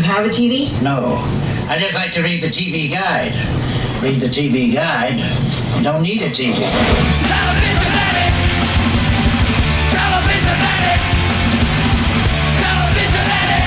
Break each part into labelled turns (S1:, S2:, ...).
S1: have a TV?
S2: No. I just like to read the TV guide. Read the TV guide. You don't need a TV. Television addict! Television addict! Television addict!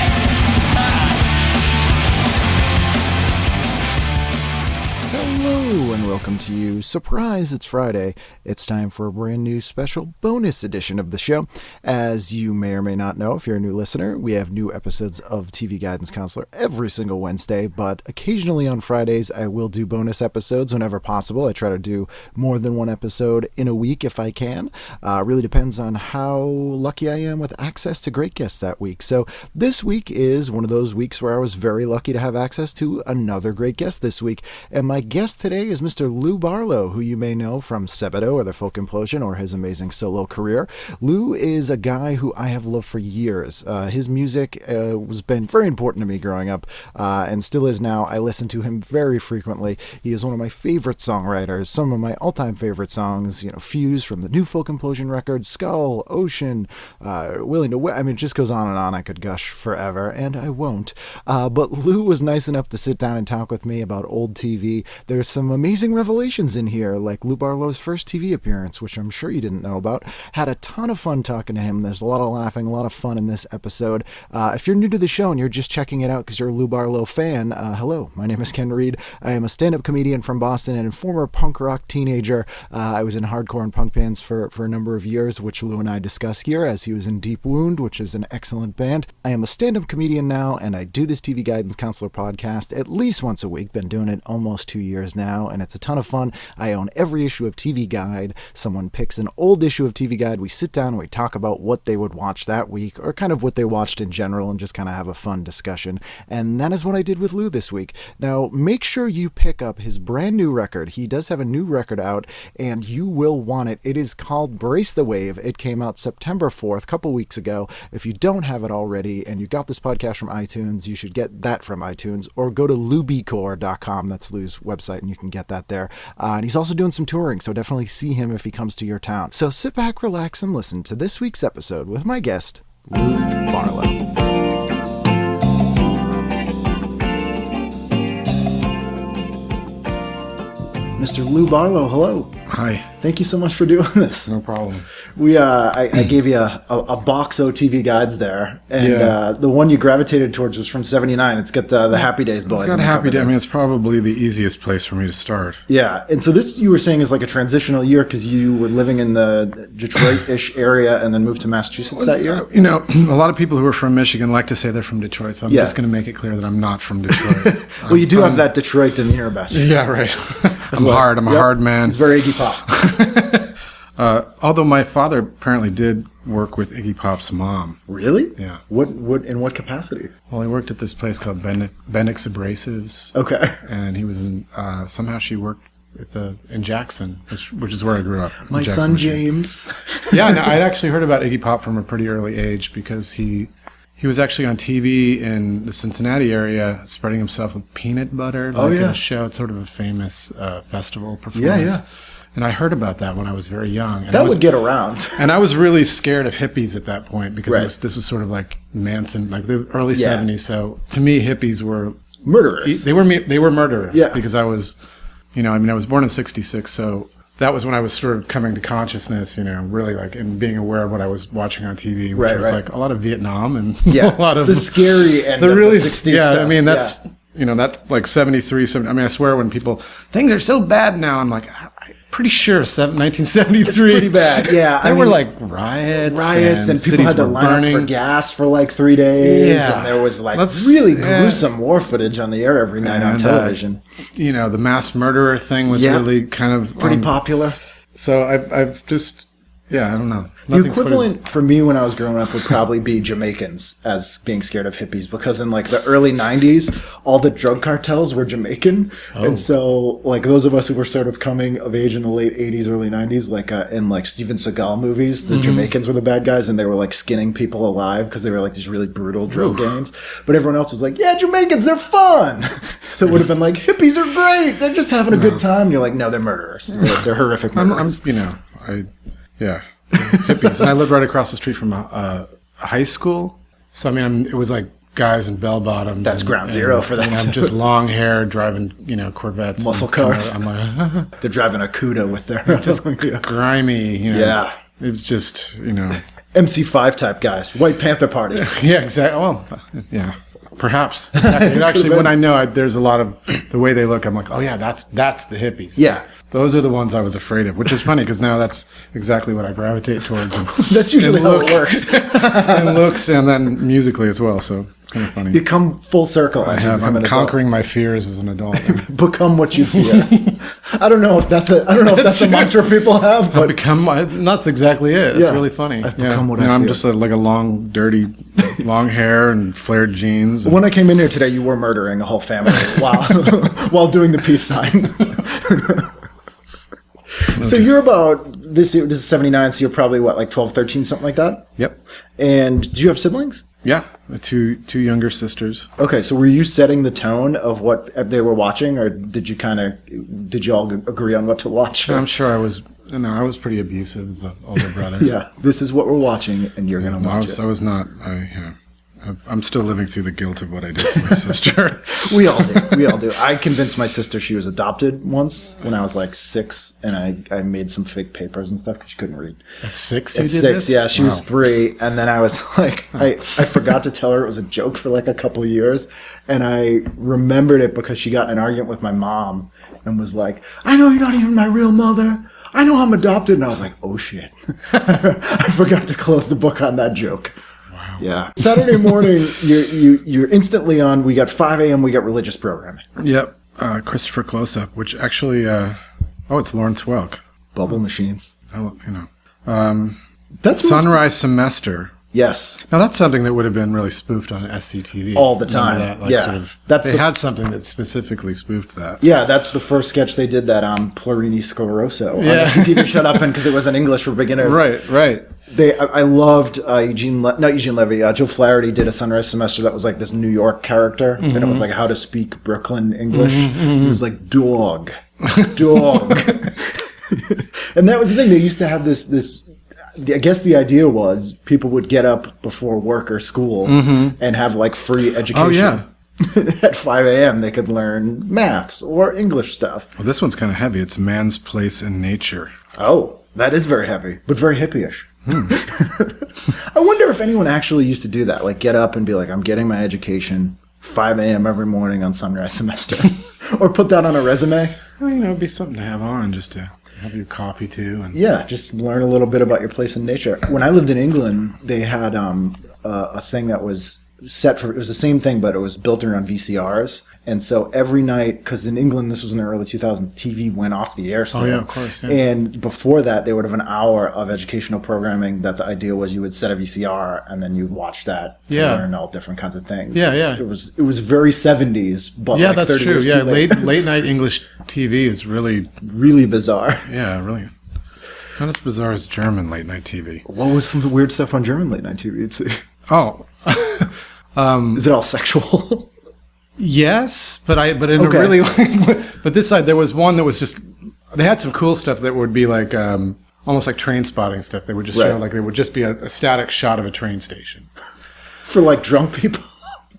S3: Hello and welcome to you. Surprise, it's Friday. It's time for a brand new special bonus edition of the show. As you may or may not know, if you're a new listener, we have new episodes of TV Guidance Counselor every single Wednesday, but occasionally on Fridays I will do bonus episodes whenever possible. I try to do more than one episode in a week if I can. Really depends on how lucky I am with access to great guests that week. So this week is one of those weeks where I was very lucky to have access to another great guest this week. And my guest today is Mr. Lou Barlow, who you may know from Sebadoh or the Folk Implosion or his amazing solo career. Lou is a guy who I have loved for years. His music has been very important to me growing up and still is now. I listen to him very frequently. He is one of my favorite songwriters. Some of my all-time favorite songs, Fuse from the new Folk Implosion record, Skull, Ocean, Willing to it just goes on and on. I could gush forever, and I won't. But Lou was nice enough to sit down and talk with me about old TV. There's some amazing revelations in here, like Lou Barlow's first TV appearance, which I'm sure you didn't know about. Had a ton of fun talking to him. There's a lot of laughing, a lot of fun in this episode. If you're new to the show and you're just checking it out because you're a Lou Barlow fan, hello, my name is Ken Reed. I am a stand-up comedian from Boston and a former punk rock teenager. I was in hardcore and punk bands for a number of years, which Lou and I discuss here, as he was in Deep Wound, which is an excellent band. I am a stand-up comedian now, and I do this TV Guidance Counselor podcast at least once a week. Been doing it almost 2 years now, and it's a ton of fun. I own every issue of TV Guide. Someone picks an old issue of TV Guide. We sit down and we talk about what they would watch that week, or kind of what they watched in general, and just kind of have a fun discussion. And that is what I did with Lou this week. Now, make sure you pick up his brand new record. He does have a new record out, and you will want it. It is called Brace the Wave. It came out September 4th, a couple weeks ago. If you don't have it already, and you got this podcast from iTunes, you should get that from iTunes, or go to loubicore.com. That's Lou's website, and you can get that there. And he's also doing some touring, so definitely see him if he comes to your town. So sit back, relax, and listen to this week's episode with my guest, Lou Barlow. Mr. Lou Barlow, hello.
S4: Hi.
S3: Thank you so much for doing this.
S4: No problem.
S3: I gave you a box of TV guides there, and the one you gravitated towards was from '79. It's got the Happy Days boys.
S4: It's got Happy Days. I mean, it's probably the easiest place for me to start.
S3: Yeah, and so this, you were saying, is like a transitional year because you were living in the Detroit-ish area and then moved to Massachusetts that year?
S4: A lot of people who are from Michigan like to say they're from Detroit, so I'm just going to make it clear that I'm not from Detroit.
S3: Well, you do have that Detroit demeanor about you.
S4: Yeah, right. I'm hard. I'm a hard man.
S3: It's very Iggy Pop.
S4: Although my father apparently did work with Iggy Pop's mom.
S3: Really?
S4: Yeah.
S3: What in what capacity?
S4: Well, he worked at this place called Bendix Abrasives.
S3: Okay.
S4: And he was in, somehow she worked in Jackson, which is where I grew up.
S3: My
S4: Jackson,
S3: son
S4: Michigan.
S3: James.
S4: Yeah, no, I'd actually heard about Iggy Pop from a pretty early age because he was actually on TV in the Cincinnati area spreading himself with peanut butter. In a show. It's sort of a famous festival performance. Yeah. And I heard about that when I was very young. And
S3: that would get around.
S4: And I was really scared of hippies at that point because this was sort of like Manson, like the early 70s. So to me, hippies were
S3: murderous.
S4: They were murderous because I was, I was born in '66, so that was when I was sort of coming to consciousness, really like and being aware of what I was watching on TV, which was like a lot of Vietnam and a lot of
S3: the scary end
S4: the really,
S3: of the 60s stuff.
S4: I mean, that's, that like 73, 70, I mean, I swear when people, things are so bad now, I'm like, pretty sure 1973.
S3: It's pretty bad. Yeah,
S4: there were like riots
S3: and people had to line up for gas for like 3 days, and there was like really gruesome war footage on the air every night on television.
S4: The mass murderer thing was really kind of
S3: pretty popular.
S4: So I've just I don't know.
S3: The equivalent for me when I was growing up would probably be Jamaicans as being scared of hippies, because in like the early 90s, all the drug cartels were Jamaican. Oh. And so like those of us who were sort of coming of age in the late 80s, early 90s, like in like Steven Seagal movies, the Jamaicans were the bad guys and they were like skinning people alive because they were like these really brutal drug games. But everyone else was like, yeah, Jamaicans, they're fun. So it would have been like, hippies are great. They're just having a good time. And you're like, no, they're murderers. They're horrific murderers. Hippies. And I lived right across the street from a high school. So, I mean, it was like
S4: guys in bell bottoms.
S3: That's ground zero for that.
S4: And I'm just long hair driving, Corvettes.
S3: Muscle cars.
S4: I'm like,
S3: they're driving a CUDA with their...
S4: just grimy,
S3: Yeah.
S4: It's just,
S3: MC5 type guys. White Panther Party.
S4: Yeah, exactly. Well, yeah. Perhaps. Exactly. Actually, when I know there's a lot of the way they look, I'm like, oh yeah, that's the hippies.
S3: Yeah.
S4: Those are the ones I was afraid of, which is funny because now that's exactly what I gravitate towards. And,
S3: That's usually how it works.
S4: and looks, and then musically as well. So it's kind of funny.
S3: You come full circle.
S4: I'm conquering my fears as an adult.
S3: Become what you fear. I don't know if that's a mantra people have, but
S4: that's exactly it. It's really funny.
S3: I've become what I fear.
S4: I'm just like a long, dirty, long hair and flared jeans.
S3: When I came in here today, you were murdering a whole family while doing the peace sign. So you're about, this is 79, so you're probably, like 12, 13, something like that?
S4: Yep.
S3: And do you have siblings?
S4: Yeah, two younger sisters.
S3: Okay, so were you setting the tone of what they were watching, or did you all agree on what to watch?
S4: I'm sure I was pretty abusive as an older brother.
S3: Yeah, this is what we're watching, and you're going to watch it.
S4: I was not, I'm still living through the guilt of what I did to my sister.
S3: We all do. I convinced my sister she was adopted once when I was like 6, and I made some fake papers and stuff because she couldn't read.
S4: At 6
S3: At 6, yeah. She was 3, and then I was like, I forgot to tell her it was a joke for like a couple of years, and I remembered it because she got in an argument with my mom and was like, I know you're not even my real mother. I know I'm adopted. And I was like, oh shit. I forgot to close the book on that joke. Yeah. Saturday morning, you're instantly on. We got 5 a.m. We got religious programming.
S4: Yep. Christopher Close-Up, which actually, it's Lawrence Welk.
S3: Bubble machines.
S4: That's Sunrise Semester.
S3: Yes.
S4: Now that's something that would have been really spoofed on SCTV
S3: all the time. Yeah.
S4: They had something that specifically spoofed that.
S3: Yeah, that's the first sketch they did that on Plaurini Scoroso. On SCTV Shut Up because it was in English for beginners.
S4: Right.
S3: I loved Joe Flaherty did a Sunrise Semester that was like this New York character, and it was like how to speak Brooklyn English. It was like dog, and that was the thing. They used to have this. I guess the idea was people would get up before work or school and have like free education.
S4: Oh yeah.
S3: At 5 a.m. they could learn maths or English stuff.
S4: Well, this one's kind of heavy. It's Man's Place in Nature.
S3: Oh, that is very heavy, but very hippie-ish. I wonder if anyone actually used to do that, like get up and be like, I'm getting my education 5 a.m. every morning on Sunrise Semester. Or put that on a resume.
S4: Well, it'd be something to have on just to have your coffee too. And
S3: yeah, just learn a little bit about your place in nature. When I lived in England, they had a thing that was it was the same thing, but it was built around VCRs. And so every night, because in England, this was in the early 2000s, TV went off the air still.
S4: Oh, yeah, of course. Yeah.
S3: And before that, they would have an hour of educational programming that the idea was you would set a VCR and then you'd watch that to learn all different kinds of things.
S4: Yeah.
S3: It was very 70s, but
S4: yeah,
S3: like
S4: that's
S3: 30
S4: true.
S3: years
S4: Yeah,
S3: too late.
S4: late night English TV is really
S3: bizarre.
S4: Yeah, really. Not as bizarre as German late night TV.
S3: What was some weird stuff on German late night TV?
S4: Oh.
S3: Is it all sexual?
S4: Yes, but a really but this side there was one that was just they had some cool stuff that would be like almost like train spotting stuff. They would just show like there would just be a static shot of a train station
S3: for like drunk people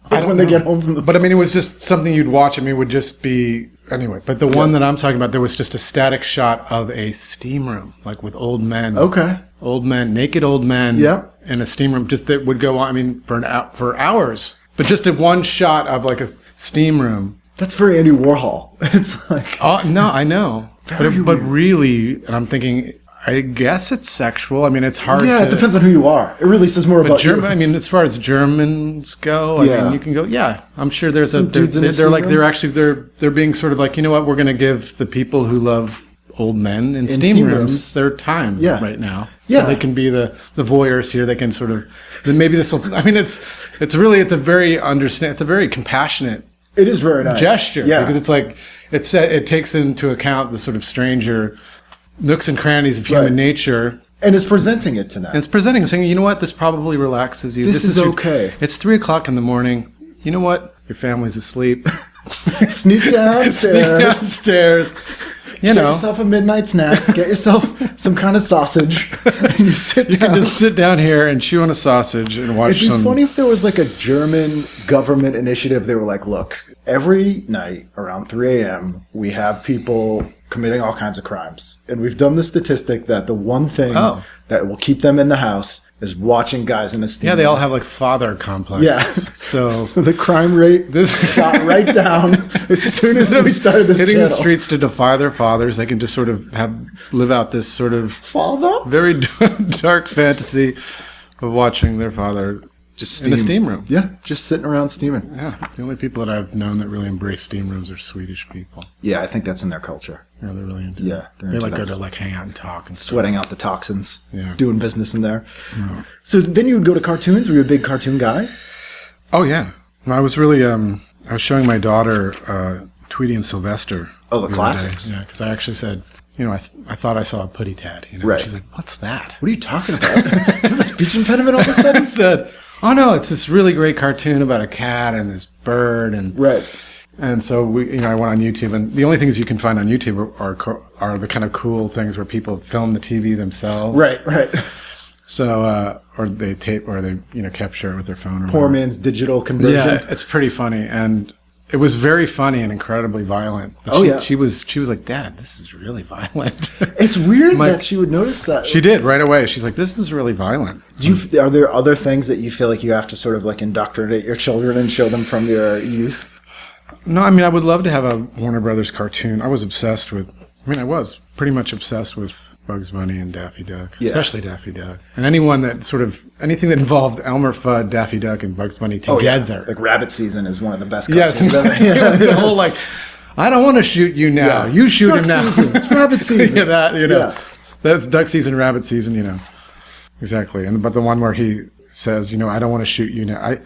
S3: when they get home from the.
S4: But I mean, it was just something you'd watch. I mean, it would just be anyway. But the one that I'm talking about, there was just a static shot of a steam room, like with old men.
S3: Okay.
S4: Old men, naked old men.
S3: Yeah.
S4: In a steam room, just that would go on. I mean, for hours. But just a one shot of like a steam room.
S3: That's very Andy Warhol. It's like...
S4: Oh, no, I know. But really, and I'm thinking, I guess it's sexual. I mean, it's hard to...
S3: Yeah, it depends on who you are. It really says more about you.
S4: I mean, as far as Germans go, I mean, you can go, yeah, I'm sure there's
S3: Some dudes in a steam room?
S4: they're being sort of like, you know what, we're going to give the people who love old men in steam rooms their time right now.
S3: Yeah.
S4: So they can be the voyeurs here. They can sort of... Then maybe this will... I mean, it's a very compassionate...
S3: It is very nice
S4: gesture because it's like it takes into account the sort of stranger nooks and crannies of human nature,
S3: and it's presenting it to them.
S4: And it's presenting, saying, you know what, this probably relaxes you.
S3: This is okay.
S4: It's 3:00 in the morning. You know what, your family's asleep.
S3: Sneak downstairs. Get yourself a midnight snack. Get yourself some kind of sausage. And you sit down.
S4: You can just sit down here and chew on a sausage and watch
S3: It'd be funny if there was like a German government initiative. They were like, look, every night around 3 a.m., we have people committing all kinds of crimes. And we've done the statistic that the one thing that will keep them in the house is watching guys in a steam.
S4: Yeah, they all have like father complexes.
S3: Yeah.
S4: So
S3: the crime rate shot right down as soon as we started this
S4: hitting
S3: channel.
S4: the streets to defy their fathers. They can just sort of live out this sort of very dark fantasy of watching their father
S3: just
S4: in a steam room.
S3: Yeah, just sitting around steaming.
S4: Yeah, the only people that I've known that really embrace steam rooms are Swedish people.
S3: Yeah, I think that's in their culture.
S4: Yeah, they're really into
S3: Yeah,
S4: it. They like go to like hang out and talk and
S3: sweating out the toxins.
S4: Yeah,
S3: doing business in there.
S4: Yeah.
S3: So then you would go to cartoons. Were you a big cartoon guy?
S4: Oh yeah, I was really. I was showing my daughter Tweety and Sylvester.
S3: Oh, the classics.
S4: Yeah, because I actually said, I thought I saw a putty tat.
S3: Right.
S4: She's like, "What's that?"
S3: What are you talking about? You have a speech impediment all of a sudden?
S4: I said, "Oh no, it's this really great cartoon about a cat and this bird and."
S3: Right.
S4: And so I went on YouTube, and the only things you can find on YouTube are the kind of cool things where people film the TV themselves.
S3: Right.
S4: So, or they tape, or they capture it with their phone. Or
S3: Poor
S4: whatever.
S3: man's digital conversion.
S4: Yeah, it's pretty funny, and it was very funny and incredibly violent. But she was like, "Dad, this is really violent."
S3: It's weird that she would notice that.
S4: She did right away. She's like, "This is really violent."
S3: Are there other things that you feel like you have to sort of like indoctrinate your children and show them from your youth?
S4: No, I mean, I would love to have a Warner Brothers cartoon. I was pretty much obsessed with Bugs Bunny and Daffy Duck, especially Daffy Duck. And anything that involved Elmer Fudd, Daffy Duck, and Bugs Bunny together.
S3: Like Rabbit Season is one of the best
S4: cartoons
S3: ever.
S4: The whole like, I don't want to shoot you now. You shoot
S3: Duck
S4: him now.
S3: Season. It's Rabbit Season.
S4: That's Duck Season, Rabbit Season, Exactly. But the one where he says, I don't want to shoot you now.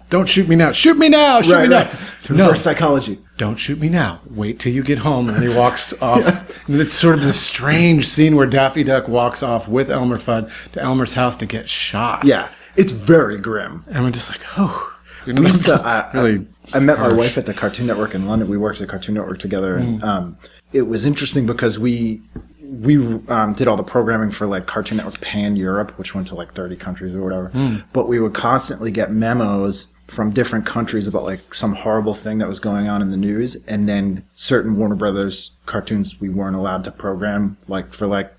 S4: Don't shoot me now. Shoot me now. Shoot me now.
S3: Reverse psychology.
S4: Don't shoot me now. Wait till you get home. And he walks off. And it's sort of this strange scene where Daffy Duck walks off with Elmer Fudd to Elmer's house to get shot.
S3: Yeah. It's very grim.
S4: And I'm just like, oh.
S3: I met my wife at the Cartoon Network in London. We worked at the Cartoon Network together. And it was interesting because we did all the programming for like Cartoon Network Pan Europe, which went to like 30 countries or whatever. But we would constantly get memos from different countries about like some horrible thing that was going on in the news, and then certain Warner Brothers cartoons we weren't allowed to program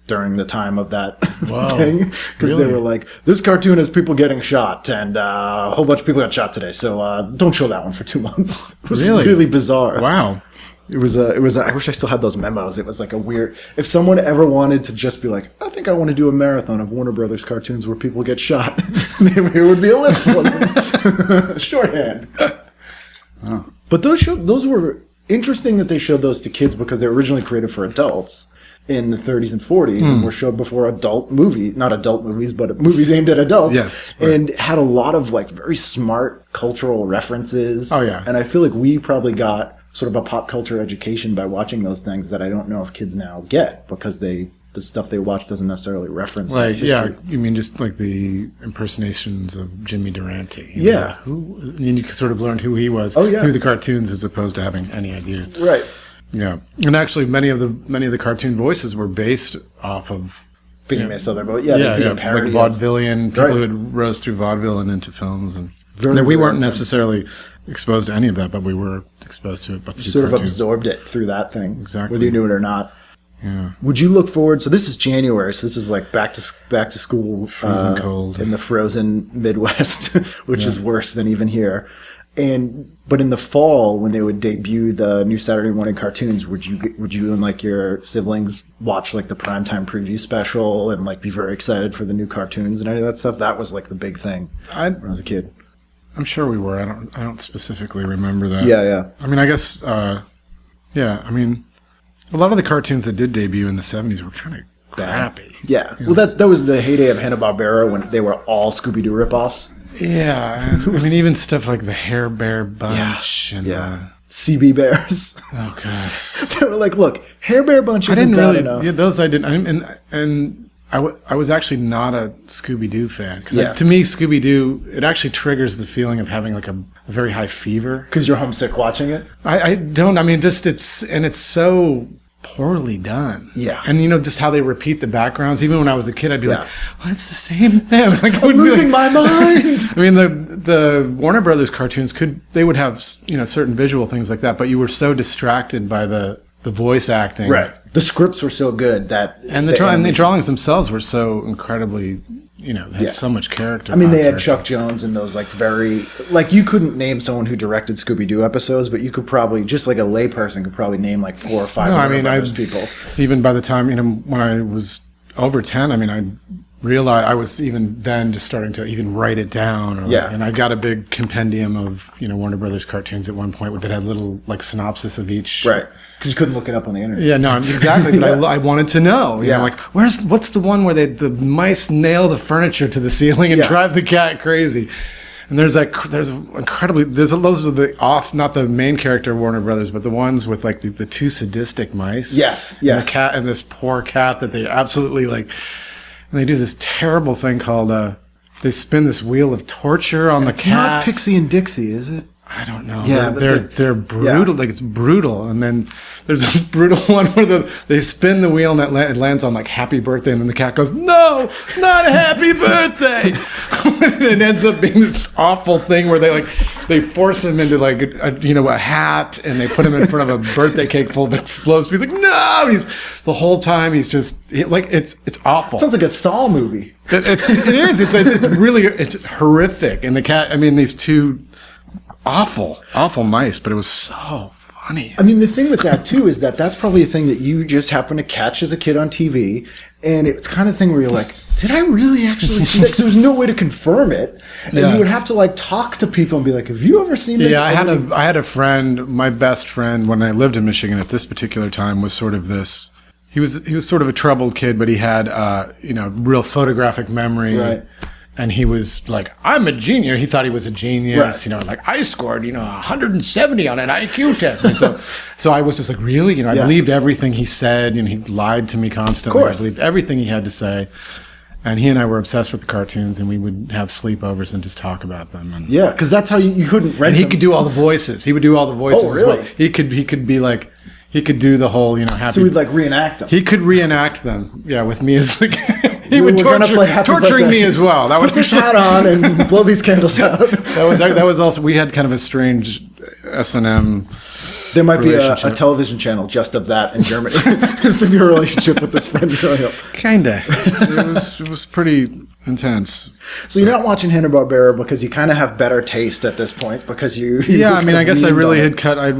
S3: during the time of that thing, because they were like, this cartoon has people getting shot and a whole bunch of people got shot today, so don't show that one for 2 months. It was really bizarre.
S4: Wow.
S3: It was I wish I still had those memos. It was like a weird, if someone ever wanted to just be like, I think I want to do a marathon of Warner Brothers cartoons where people get shot, there would be a list for them. Shorthand. Oh. But those were interesting that they showed those to kids because they were originally created for adults in the 30s and 40s and were showed before not adult movies, but movies aimed at adults.
S4: Yes. Right.
S3: And had a lot of like very smart cultural references.
S4: Oh, yeah.
S3: And I feel like we probably got sort of a pop culture education by watching those things that I don't know if kids now get, because the stuff they watch doesn't necessarily reference
S4: like
S3: history.
S4: You mean just like the impersonations of Jimmy Durante? You sort of learned who he was through the cartoons as opposed to having any idea.
S3: Right.
S4: Yeah, and actually many of the cartoon voices were based off of
S3: famous other like
S4: vaudevillian people who had rose through vaudeville and into films, and we weren't necessarily exposed to any of that, but we were exposed to it. But
S3: you sort of absorbed it through that thing,
S4: exactly,
S3: whether you knew it or not.
S4: Yeah.
S3: Would you look forward? So this is January, so this is like back to school,
S4: freezing cold
S3: in the frozen Midwest, which is worse than even here. But in the fall, when they would debut the new Saturday morning cartoons, would you and like your siblings watch like the primetime preview special and like be very excited for the new cartoons and any of that stuff? That was like the big thing when I was a kid.
S4: I'm sure we were. I don't specifically remember that.
S3: Yeah.
S4: I mean, I guess. I mean, a lot of the cartoons that did debut in the 70s were kind of crappy.
S3: Yeah. Well, that was the heyday of Hanna-Barbera when they were all Scooby Doo ripoffs.
S4: Yeah, and, I mean, even stuff like the Hair Bear Bunch and
S3: CB Bears.
S4: Oh God,
S3: they were like, look, Hair Bear Bunch isn't bad enough.
S4: Yeah, those I didn't. And I was actually not a Scooby Doo fan because to me Scooby Doo, it actually triggers the feeling of having like a very high fever
S3: Because you're homesick watching it.
S4: I don't. I mean, just it's so poorly done.
S3: Yeah.
S4: And just how they repeat the backgrounds. Even when I was a kid, I'd be like, "Well, it's the same thing." Like,
S3: I'm losing my mind.
S4: I mean, the Warner Brothers cartoons they would have certain visual things like that, but you were so distracted by the voice acting,
S3: Right. The scripts were so good that
S4: and the drawings themselves were so incredibly. Had so much character.
S3: I mean, they had Chuck Jones in those you couldn't name someone who directed Scooby Doo episodes, but you could probably, just like a layperson, could probably name like 4 or 5 people.
S4: Even by the time, when I was over 10, I mean, I realized I was even then just starting to even write it down. And I got a big compendium of, Warner Brothers cartoons at one point that had little like synopsis of each.
S3: Right. Because you couldn't look it up on the internet.
S4: Yeah, no, exactly. But I wanted to know. You know, like, what's the one where the mice nail the furniture to the ceiling and drive the cat crazy? And those are the not the main character of Warner Brothers, but the ones with like the two sadistic mice.
S3: Yes.
S4: And the cat and this poor cat that they absolutely like. And they do this terrible thing called they spin this wheel of torture on the cat. It's
S3: not Pixie and Dixie, is it?
S4: I don't know.
S3: Yeah,
S4: they're brutal. Like, it's brutal. And then there's this brutal one where they spin the wheel and it lands on like "Happy Birthday," and then the cat goes, "No, not a happy birthday." And it ends up being this awful thing where they force him into like a hat, and they put him in front of a birthday cake full of explosives. He's like, "No!" The whole time he's just it's awful.
S3: Sounds like a Saw movie.
S4: It is. It's really horrific. And the cat. I mean, these two. Awful mice, but it was so funny. I
S3: mean, the thing with that too is that's probably a thing that you just happen to catch as a kid on TV, and it's kind of thing where you're like, did I really actually see that? Because there was no way to confirm it, and you would have to like talk to people and be like, have you ever seen this?
S4: Yeah, I had a friend, my best friend when I lived in Michigan at this particular time was sort of this. He was sort of a troubled kid, but he had real photographic memory.
S3: Right.
S4: And he was like, I'm a genius. He thought he was a genius. Right. Like I scored, 170 on an IQ test. And so I was just like, really? I believed everything he said. He lied to me constantly. I believed everything he had to say. And he and I were obsessed with the cartoons, and we would have sleepovers and just talk about them. And,
S3: because that's how you couldn't rent
S4: And he could do all the voices. He would do all the voices
S3: as well.
S4: He could be like, he could do the whole, happy.
S3: So we'd like reenact them.
S4: He could reenact them. Yeah, with me as like...
S3: He would
S4: torturing me as well.
S3: Put this hat on and blow these candles out.
S4: That was also, we had kind of a strange S&M.
S3: There might be a television channel just of that in Germany. Just of your relationship with this friend growing up.
S4: Kinda. It was pretty intense.
S3: So you're not watching Hanna-Barbera because you kind of have better taste at this point because you.
S4: I mean, I guess I really had cut. I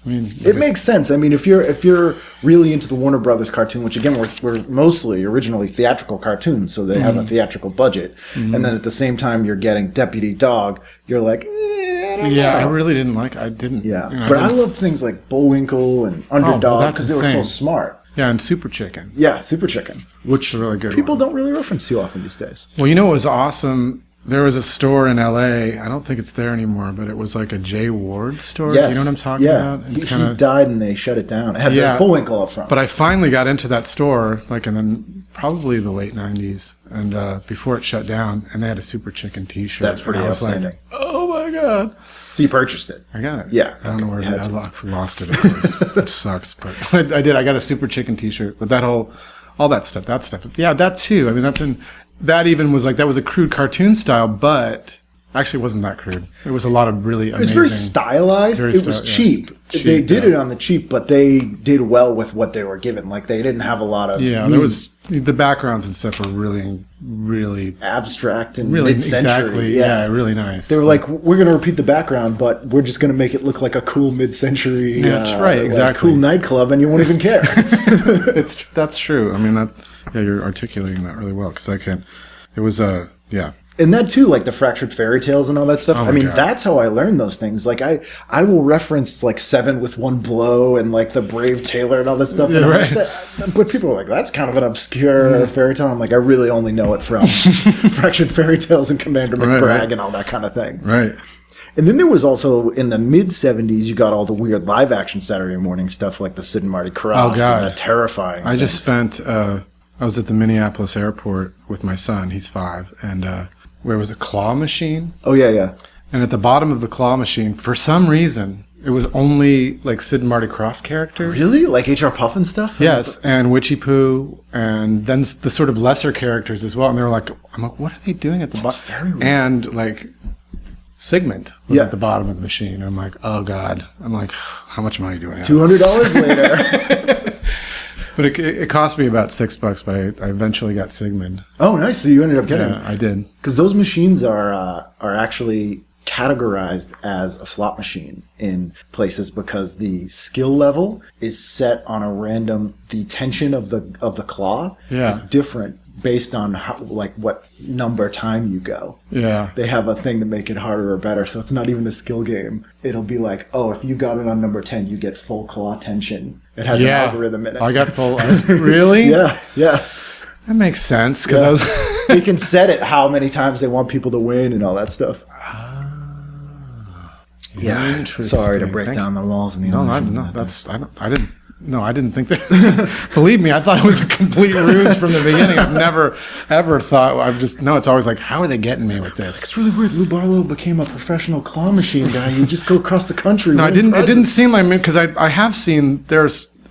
S4: mean,
S3: it makes sense. I mean, if you're really into the Warner Brothers cartoon, which again were mostly originally theatrical cartoons, so they have a theatrical budget, and then at the same time you're getting Deputy Dog, you're like, I don't know.
S4: I really didn't like. I didn't.
S3: Yeah, but I love things like Bullwinkle and Underdog because they were so smart.
S4: Yeah, and Superchicken.
S3: Yeah, Superchicken,
S4: which is a really good.
S3: People don't really reference too often these days.
S4: Well, what was awesome. There was a store in L.A. I don't think it's there anymore, but it was like a Jay Ward store.
S3: Yes.
S4: You know what I'm talking about?
S3: He died and they shut it down. It had the Bullwinkle up front.
S4: But I finally got into that store, like in probably the late 90s, and before it shut down, and they had a Superchicken T-shirt.
S3: That's pretty outstanding.
S4: Like, oh my God.
S3: So you purchased it?
S4: I got it.
S3: Yeah.
S4: I don't know where I lost it, of course, which sucks. But I did. I got a Superchicken T-shirt with all that stuff. That stuff. Yeah, that too. I mean, that even was like, that was a crude cartoon style, but actually it wasn't that crude. It was a lot of really amazing.
S3: It was very stylized. It was cheap. They did it on the cheap, but they did well with what they were given. Like they didn't have a lot of
S4: there was the backgrounds and stuff were really, really
S3: abstract and
S4: really
S3: mid-century.
S4: Exactly. Yeah, really nice.
S3: They were like, we're going to repeat the background, but we're just going to make it look like a cool mid-century.
S4: Yeah, that's right. Exactly.
S3: Cool nightclub, and you won't even care.
S4: That's true. I mean you're articulating that really well because it was
S3: And that too, like the fractured fairy tales and all that stuff. God. That's how I learned those things. Like I will reference like Seven with One Blow and like the Brave Tailor and all that stuff.
S4: Yeah, right.
S3: But people are like, that's kind of an obscure fairy tale. I'm like, I really only know it from fractured fairy tales and Commander McBragg and all that kind of thing.
S4: Right.
S3: And then there was also, in the mid-'70s, you got all the weird live-action Saturday morning stuff like the Sid and Marty Kroft and the terrifying
S4: I just spent I was at the Minneapolis airport with my son. He's 5, and where was a claw machine?
S3: Oh yeah.
S4: And at the bottom of the claw machine, for some reason, it was only like Sid and Marty Kroft characters.
S3: Really? Like H.R. Puff and stuff?
S4: Yes, and Witchy Poo, and then the sort of lesser characters as well. And they were like, I'm like, what are they doing at the bottom?
S3: That's very weird.
S4: And like Sigmund was at the bottom of the machine. I'm like, oh God. I'm like, how much money do I have?
S3: $200 later.
S4: But it cost me about $6, but I eventually got Sigmund.
S3: Oh, nice. So you ended up getting it.
S4: Yeah, I did.
S3: Because those machines are actually categorized as a slot machine in places because the skill level is set on a random. The tension of the claw is different based on how, like what number time you go.
S4: Yeah.
S3: They have a thing to make it harder or better, so it's not even a skill game. It'll be like, oh, if you got it on number 10, you get full claw tension. It has an algorithm in it.
S4: I got full. Really?
S3: Yeah.
S4: That makes sense because I was.
S3: They can set it how many times they want people to win and all that stuff. Yeah. Sorry to break down the walls.
S4: I didn't think that. Believe me, I thought it was a complete ruse from the beginning. I've never, ever thought. It's always like, how are they getting me with this?
S3: It's really weird. Lou Barlow became a professional claw machine guy. You just go across the country.
S4: No, it didn't seem like me because I have seen,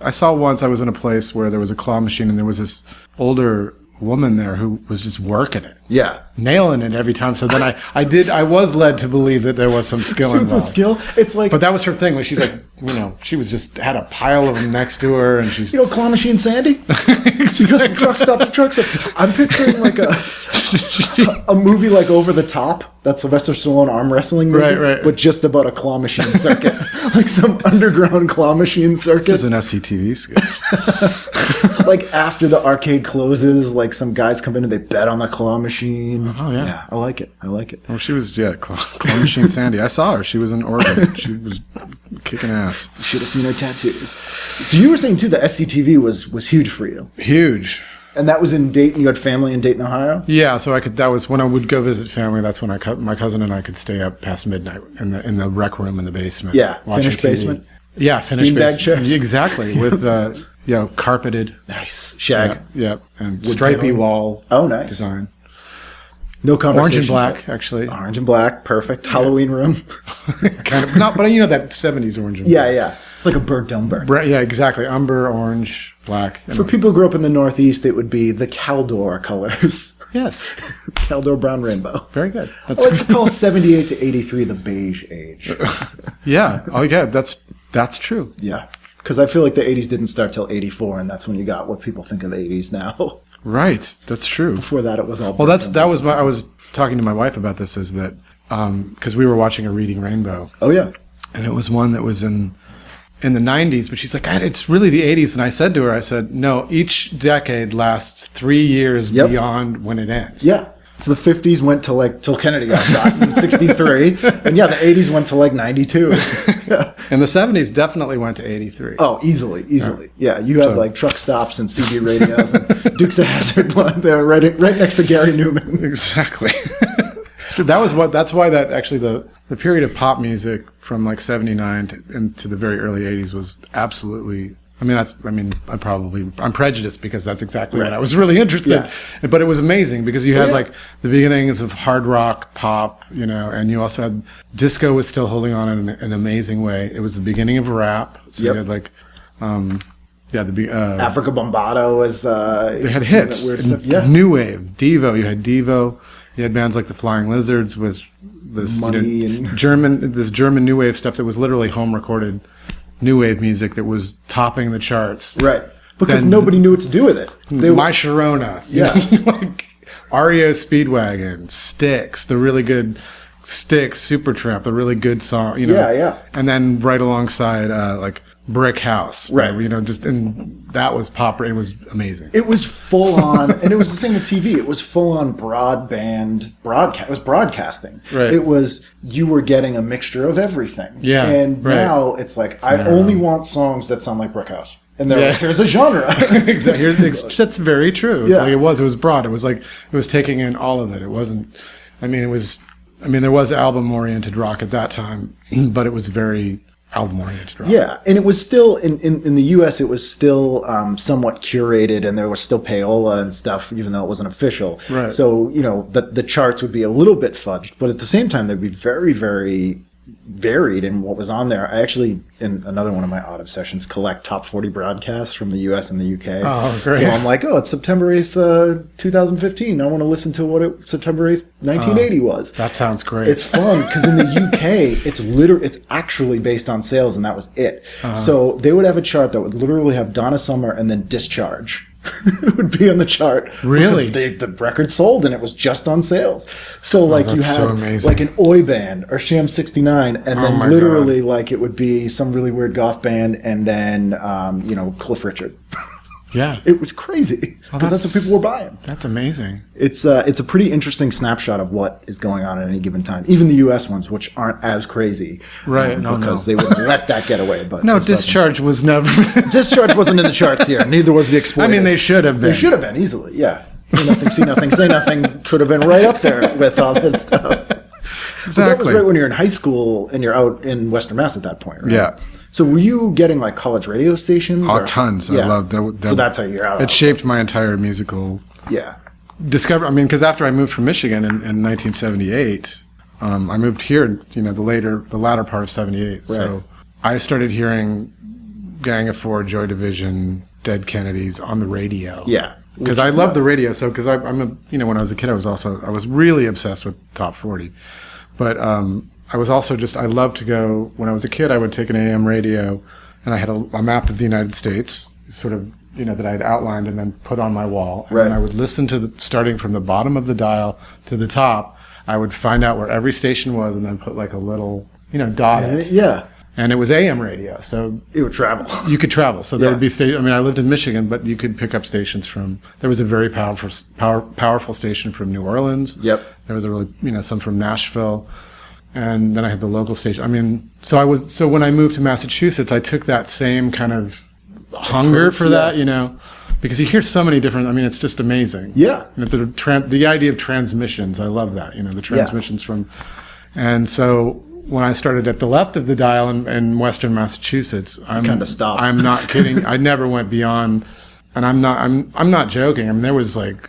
S4: I saw once I was in a place where there was a claw machine and there was this older woman there who was just working it.
S3: Yeah.
S4: Nailing it every time. So then I was led to believe that there was some skill involved.
S3: It's a skill. It's like,
S4: but that was her thing. Like she's like, she was just had a pile of them next to her, and she's
S3: claw machine Sandy. She goes from truck stop to truck stop. I'm picturing like a movie like Over the Top. That Sylvester Stallone arm wrestling movie,
S4: right.
S3: But just about a claw machine circuit, like some underground claw machine circuit.
S4: This is an SCTV sketch.
S3: Like after the arcade closes, like some guys come in and they bet on the claw machine.
S4: Oh yeah.
S3: I like it.
S4: Well, she was claw machine Sandy. I saw her. She was in Oregon. She was kicking ass.
S3: You should have seen her tattoos. So you were saying too, the SCTV was huge for you.
S4: Huge.
S3: And that was in Dayton. You had family in Dayton, Ohio.
S4: Yeah, so that was when I would go visit family. That's when my cousin and I could stay up past midnight in the rec room in the basement.
S3: Yeah, finished basement.
S4: Yeah, finished
S3: beanbag
S4: basement.
S3: chairs.
S4: Exactly, with carpeted.
S3: Nice shag.
S4: Yeah, and stripy wall.
S3: Oh, nice
S4: design.
S3: No conversation.
S4: Orange and black, actually.
S3: Orange and black, perfect. Halloween room.
S4: Kind of, not, but that 70s orange and black.
S3: Yeah. It's like a burnt umber.
S4: Yeah, exactly. Umber, orange, black.
S3: For people who grew up in the Northeast, it would be the Caldor colors.
S4: Yes.
S3: Caldor brown rainbow.
S4: Very good.
S3: Let's call 78 to 83 the beige age.
S4: Yeah. Oh, yeah. That's true.
S3: Yeah. Because I feel like the 80s didn't start till 84, and that's when you got what people think of the 80s now.
S4: Right. That's true.
S3: Before that, it was all.
S4: Well, I was talking to my wife about this, is that because we were watching a Reading Rainbow.
S3: Oh yeah.
S4: And it was one that was in the 90s, but she's like, it's really the 80s. And I said to her, no, each decade lasts 3 years beyond when it ends.
S3: Yeah. So the 50s went to till Kennedy got shot in 63. And yeah, the 80s went to 92. Yeah.
S4: And the 70s definitely went to 83.
S3: Oh, easily. Yeah, you had truck stops and CD radios and Dukes of Hazzard there right next to Gary Newman.
S4: Exactly. That's why actually the period of pop music from 79 into the very early 80s was absolutely. I'm prejudiced because that's exactly what I was really interested in. But it was amazing because you had the beginnings of hard rock, pop, and you also had disco was still holding on in an amazing way. It was the beginning of rap. So you had
S3: Africa Bombado was
S4: they had hits.
S3: Weird stuff. Yeah.
S4: New wave, Devo. You had Devo. You had bands like the Flying Lizards with this German new wave stuff that was literally home recorded new wave music that was topping the charts.
S3: Right. Because nobody knew what to do with it.
S4: My Sharona. Yeah. REO Speedwagon, Styx, the really good Styx, Supertramp, the really good song,
S3: Yeah.
S4: And then right alongside Brick House.
S3: Right.
S4: And that was pop. It was amazing.
S3: It was full on, and it was the same with TV. It was full on broadband broadcast. It was broadcasting.
S4: Right.
S3: It was, you were getting a mixture of everything.
S4: Yeah.
S3: And now it's I only want songs that sound like Brick House. And they're here's a genre.
S4: Exactly. That's very true. It's it was broad. It was taking in all of it. It wasn't, there was album oriented rock at that time, but it was very album-oriented rock.
S3: Yeah, and it was still, in the U.S., it was still somewhat curated, and there was still payola and stuff, even though it wasn't official.
S4: Right.
S3: So, the charts would be a little bit fudged, but at the same time, they'd be very, very varied in what was on there. I actually, in another one of my odd obsessions, collect top 40 broadcasts from the US and the UK.
S4: Oh, great.
S3: So I'm like, it's September 8th, 2015. I want to listen to what September 8th, 1980 was.
S4: That sounds great.
S3: It's fun because in the UK, it's actually based on sales, and that was it. So they would have a chart that would literally have Donna Summer and then Discharge. It would be on the chart.
S4: Really?
S3: Because the record sold and it was just on sales. So like you
S4: that's so
S3: had
S4: amazing.
S3: like an Oi band or Sham 69, and then
S4: my
S3: literally like it would be some really weird goth band, and then Cliff Richard.
S4: Yeah.
S3: It was crazy because that's what people were buying.
S4: That's amazing.
S3: It's a pretty interesting snapshot of what is going on at any given time. Even the U.S. ones, which aren't as crazy,
S4: Right?
S3: because they wouldn't let that get away. But
S4: No, Discharge was never.
S3: Discharge wasn't in the charts here. Neither was the Exploited.
S4: I mean, they should have been.
S3: They should have been easily. Yeah, Hear Nothing, See Nothing, Say Nothing should have been right up there with all that stuff.
S4: Exactly.
S3: But that was right when you're in high school and you're out in Western Mass at that point, right?
S4: Yeah.
S3: So were you getting like college radio stations?
S4: Oh,
S3: or?
S4: tons.
S3: Yeah.
S4: I love that.
S3: So that's how you're out.
S4: It shaped my entire musical
S3: Yeah.
S4: discovery. I mean, because after I moved from Michigan in 1978, I moved here. The latter part of '78. So I started hearing Gang of Four, Joy Division, Dead Kennedys on the radio.
S3: Yeah.
S4: Because I love the radio. So because when I was a kid, I was really obsessed with top 40, but I was also I loved to go, when I was a kid, I would take an AM radio, and I had a map of the United States, sort of, that I had outlined and then put on my wall. And
S3: Right.
S4: then I would listen to starting from the bottom of the dial to the top, I would find out where every station was and then put like a little, dot it.
S3: Yeah.
S4: And it was AM radio, so
S3: It would travel.
S4: you could travel. So there
S3: Yeah.
S4: would be I lived in Michigan, but you could pick up stations there was a very powerful station from New Orleans.
S3: Yep.
S4: There was a really, some from Nashville. And then I had the local station. I mean, so when I moved to Massachusetts, I took that same kind of hunger for that, because you hear so many different, it's just amazing.
S3: Yeah.
S4: And the idea of transmissions, I love that, the transmissions and so when I started at the left of the dial in Western Massachusetts, I
S3: kind of stopped.
S4: I'm not kidding. I never went beyond, and I'm not joking. There was like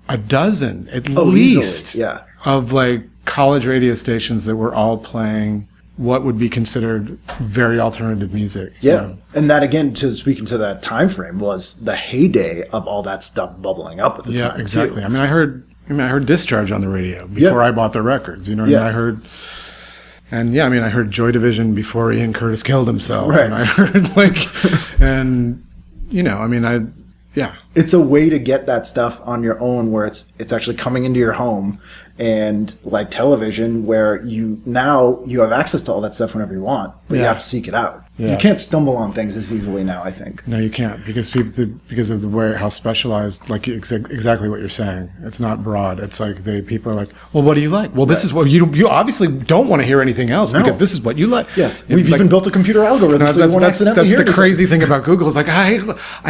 S4: a dozen at least
S3: easily. Yeah.
S4: of like college radio stations that were all playing what would be considered very alternative music.
S3: Yeah. And that, again, to speaking to that time frame, was the heyday of all that stuff bubbling up at the time.
S4: Yeah, exactly.
S3: Too.
S4: I heard Discharge on the radio before I bought the records. I heard. And I heard Joy Division before Ian Curtis killed himself.
S3: Right.
S4: And I heard
S3: It's a way to get that stuff on your own, where it's actually coming into your home, and like television, where you have access to all that stuff whenever you want, but you have to seek it out.
S4: Yeah.
S3: You can't stumble on things as easily now, I think.
S4: No, you can't, because of the way how specialized, like exactly what you're saying. It's not broad. It's like people are like, well, what do you like? Well, this is what you obviously don't want to hear anything else, because this is what you like.
S3: Yes, we've even built a computer algorithm.
S4: No,
S3: so you won't accidentally hear
S4: that's the crazy thing about Google. Is like I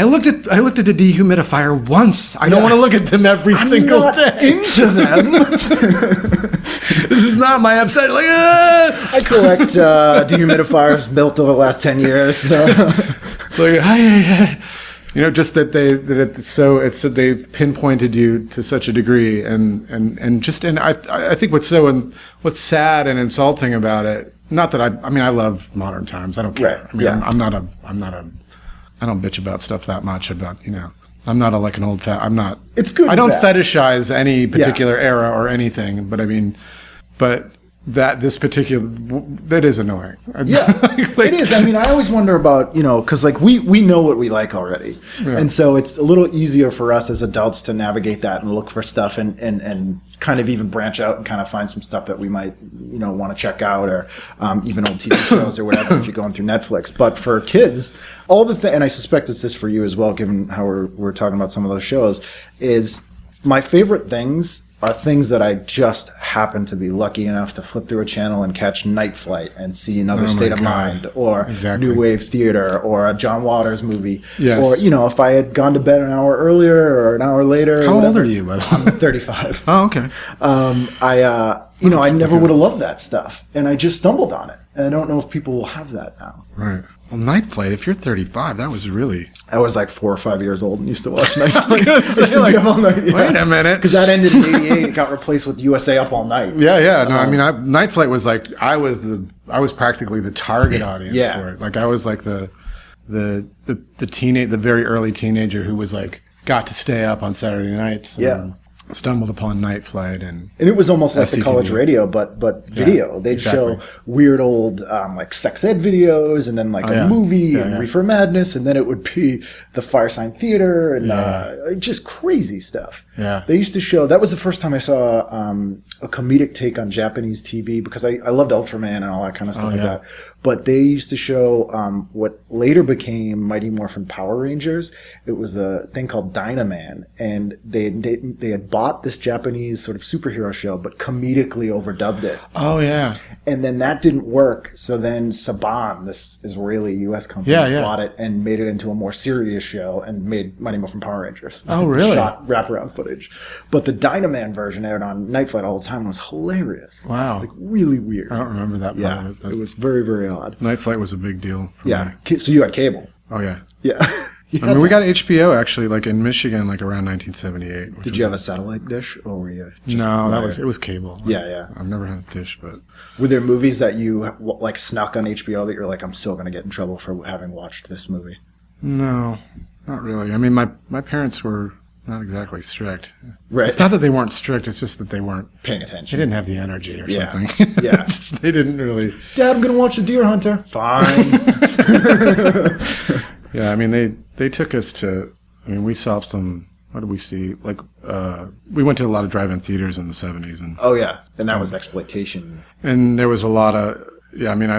S4: looked at a dehumidifier once. I don't want to look at them every single day.
S3: Into them.
S4: This is not my website. Like,
S3: I collect dehumidifiers built over the last 10 years. So.
S4: So just that they pinpointed you to such a degree, and I think what's sad and insulting about it. Not that I love modern times. I don't care.
S3: Right.
S4: I don't bitch about stuff that much. I'm not an old I'm not.
S3: It's good.
S4: I don't fetishize any particular era or anything, but that is annoying.
S3: Yeah, it is. I always wonder about, because we know what we like already. Yeah. And so it's a little easier for us as adults to navigate that and look for stuff and kind of even branch out and kind of find some stuff that we might, want to check out, or even old TV shows or whatever if you're going through Netflix. But for kids, and I suspect it's this for you as well, given how we're talking about some of those shows, is my favorite things are things that I just happen to be lucky enough to flip through a channel and catch Night Flight and see Another State of Mind, or New Wave Theater, or a John Waters movie.
S4: Yes.
S3: Or, if I had gone to bed an hour earlier or an hour later.
S4: How old are you, by the way?
S3: I'm 35.
S4: Oh, okay.
S3: I never would have loved that stuff, and I just stumbled on it. And I don't know if people will have that now.
S4: Right. Well, Night Flight, if you're 35, that was really...
S3: I was like 4 or 5 years old and used to watch Night Flight.
S4: Wait a minute.
S3: Because that ended in 88. It got replaced with USA Up All Night.
S4: Yeah. No, I mean, Night Flight was like, I was practically the target audience for it. Like, I was like the very early teenager who was like, got to stay up on Saturday nights. And stumbled upon Night Flight and
S3: it was almost like
S4: SCTV.
S3: the college radio, but video. They'd show weird old like sex ed videos, and then like a movie and Reefer Madness, and then it would be the Fire Sign Theater and just crazy stuff.
S4: Yeah,
S3: they used to show. That was the first time I saw a comedic take on Japanese TV, because I loved Ultraman and all that kind of stuff like that. But they used to show what later became Mighty Morphin Power Rangers. It was a thing called Dynaman, and they had bought this Japanese sort of superhero show, but comedically overdubbed it.
S4: Oh yeah.
S3: And then that didn't work, so then Saban, this Israeli U.S. company, bought it and made it into a more serious show and made Mighty Morphin Power Rangers.
S4: Oh really?
S3: Shot wraparound footage. But the Dynaman version aired on Night Flight all the time and was hilarious.
S4: Wow.
S3: Like really weird.
S4: I don't remember that part of it.
S3: It was very, very odd.
S4: Night Flight was a big deal for me.
S3: So you had cable?
S4: Oh yeah.
S3: Yeah.
S4: I mean, we got HBO actually, like in Michigan, like around 1978.
S3: Did you have a satellite dish, or were you just
S4: No, it was cable.
S3: Yeah.
S4: I've never had a dish, but
S3: were there movies that you like snuck on HBO that you're like, I'm still going to get in trouble for having watched this movie?
S4: No, not really. I mean, my parents were not exactly strict.
S3: Right.
S4: It's not that they weren't strict. It's just that they weren't
S3: paying
S4: They
S3: attention.
S4: didn't have the energy or something.
S3: Yeah.
S4: They didn't really.
S3: Dad, I'm going to watch The Deer Hunter. Fine.
S4: Yeah, I mean, they took us to. I mean, we saw some. What did we see? Like, we went to a lot of drive-in theaters in the 70s, and
S3: Oh yeah, and that was exploitation.
S4: and there was a lot of. Yeah, I mean,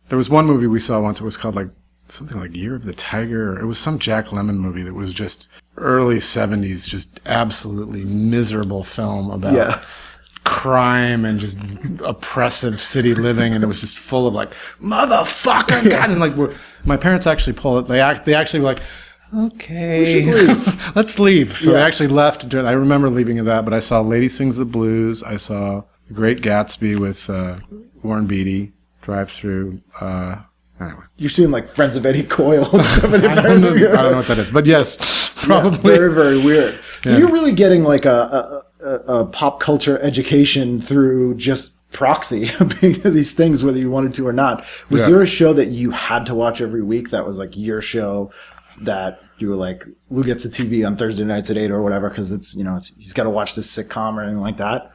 S4: there was one movie we saw once. It was called like something like Year of the Tiger. It was some Jack Lemmon movie that was just early 70s, just absolutely miserable film about crime and just oppressive city living, and it was just full of like motherfucker God, and like my parents actually pulled it. They actually were like, okay,
S3: We should leave.
S4: let's leave. So they actually left. I remember leaving of that, but I saw Lady Sings the Blues. I saw The Great Gatsby with Warren Beatty. Drive through. Anyway,
S3: You've seen like Friends of Eddie Coyle and stuff.
S4: I don't know what that is, but yes, probably.
S3: Very, very weird. So you're really getting like a pop culture education through just proxy of being these things, whether you wanted to or not. Was there a show that you had to watch every week that was like your show that you were like, Lou gets a TV on Thursday nights at 8 or whatever because he's got to watch this sitcom or anything like that?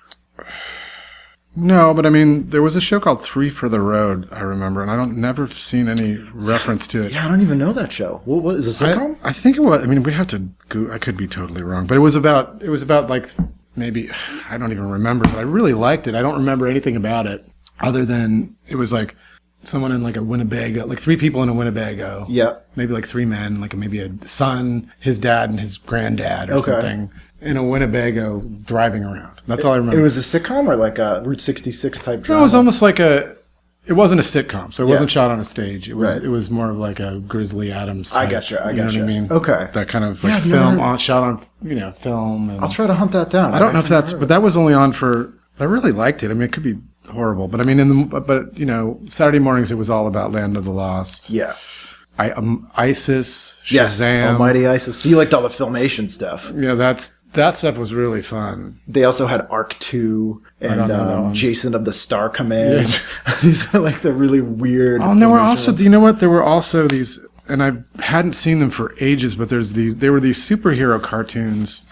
S4: No, but I mean, there was a show called Three for the Road, I remember, and I don't never seen any reference to it.
S3: Yeah, I don't even know that show. What is a sitcom?
S4: I think it was. I mean, we have to go. I could be totally wrong, but it was about like maybe I don't even remember, but I really liked it. I don't remember anything about it other than it was like someone in like a Winnebago, like 3 people in a Winnebago.
S3: Yeah.
S4: Maybe like 3 men, like maybe a son, his dad, and his granddad or something in a Winnebago driving around. That's all I remember.
S3: It was a sitcom or like a Route 66 type drama?
S4: No, it was almost like it wasn't a sitcom, so it wasn't shot on a stage. It was more of like a Grizzly Adams type.
S3: I gotcha.
S4: You know what I mean?
S3: Okay.
S4: That kind of like film, shot on, film. And
S3: I'll try to hunt that down.
S4: I don't know if but that was only on for, I really liked it. I mean, it could be horrible, but I mean, Saturday mornings it was all about Land of the Lost.
S3: Yeah.
S4: ISIS, Shazam.
S3: Yes, Almighty ISIS. So you liked all the Filmation stuff.
S4: Yeah, that stuff was really fun.
S3: They also had Arc 2 and Jason of the Star Command. Yeah. These are like the really weird.
S4: Oh, and there were also, do you know what? There were also these, and I hadn't seen them for ages, but there were these superhero cartoons.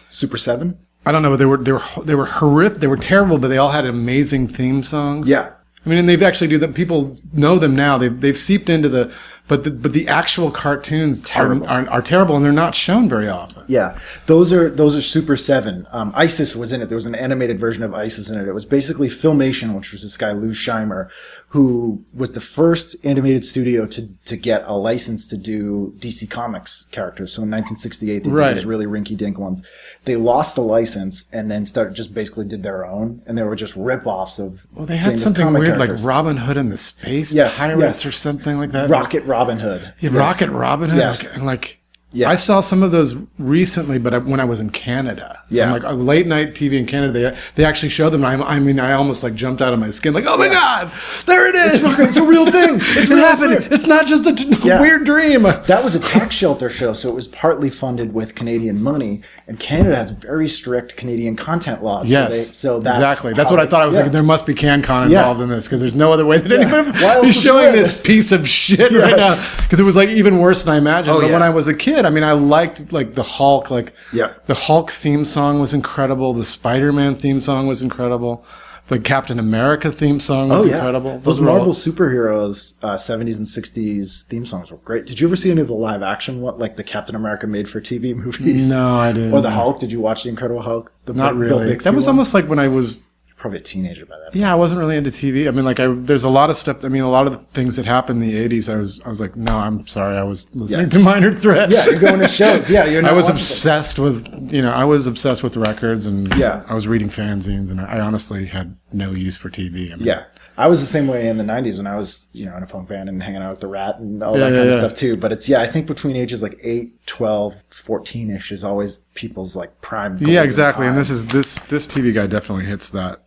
S3: Super 7?
S4: I don't know, but they were horrific. They were terrible, but they all had amazing theme songs.
S3: Yeah.
S4: I mean, and they've actually do that. People know them now. They've seeped into the. But the actual cartoons are terrible, and they're not shown very often.
S3: Yeah, those are Super 7. ISIS was in it. There was an animated version of ISIS in it. It was basically Filmation, which was this guy Lou Scheimer, who was the first animated studio to get a license to do DC Comics characters. So in 1968, they did these really rinky-dink ones. They lost the license and then basically did their own, and they were just rip-offs of.
S4: Well, they had something weird characters. Like Robin Hood and the Space Pirates or something like that.
S3: Rocket Robin Hood.
S4: Yeah, Rocket Robin Hood.
S3: Yes.
S4: And like
S3: Yeah.
S4: I saw some of those recently, but when I was in Canada. So
S3: Yeah.
S4: like late night TV in Canada, they actually showed them. I almost like jumped out of my skin. Like, oh my God, there it is.
S3: It's a real thing. It's
S4: It happened. It's not just a weird dream.
S3: That was a tax shelter show, so it was partly funded with Canadian money. And Canada has very strict Canadian content laws.
S4: Yes,
S3: so that's
S4: exactly. That's what I thought. I was like, there must be CanCon involved in this because there's no other way that anyone is showing this piece of shit right now. Because it was like even worse than I imagined. But when I was a kid, I mean, I liked like the Hulk. Like the Hulk theme song was incredible. The Spider-Man theme song was incredible. The Captain America theme song was incredible.
S3: Those Marvel superheroes 70s and 60s theme songs were great. Did you ever see any of the live action one, like the Captain America made for TV movies?
S4: No, I didn't.
S3: Or the Hulk? Did you watch the Incredible Hulk?
S4: Not really. That was almost like when I was
S3: probably a teenager by that.
S4: Yeah, I wasn't really into TV. I mean, like there's a lot of stuff. I mean, a lot of the things that happened in the '80s. I was like, no, I'm sorry. I was listening to Minor Threat.
S3: Yeah, you're going to shows. Yeah, you're. Not
S4: I was obsessed with I was obsessed with records and I was reading fanzines and I honestly had no use for TV. I mean,
S3: I was the same way in the 90s when I was, in a punk band and hanging out with the Rat and all that kind of stuff too. But it's, I think between ages like 8, 12, 14-ish is always people's like prime.
S4: Yeah, exactly. Time. And this TV guy definitely hits that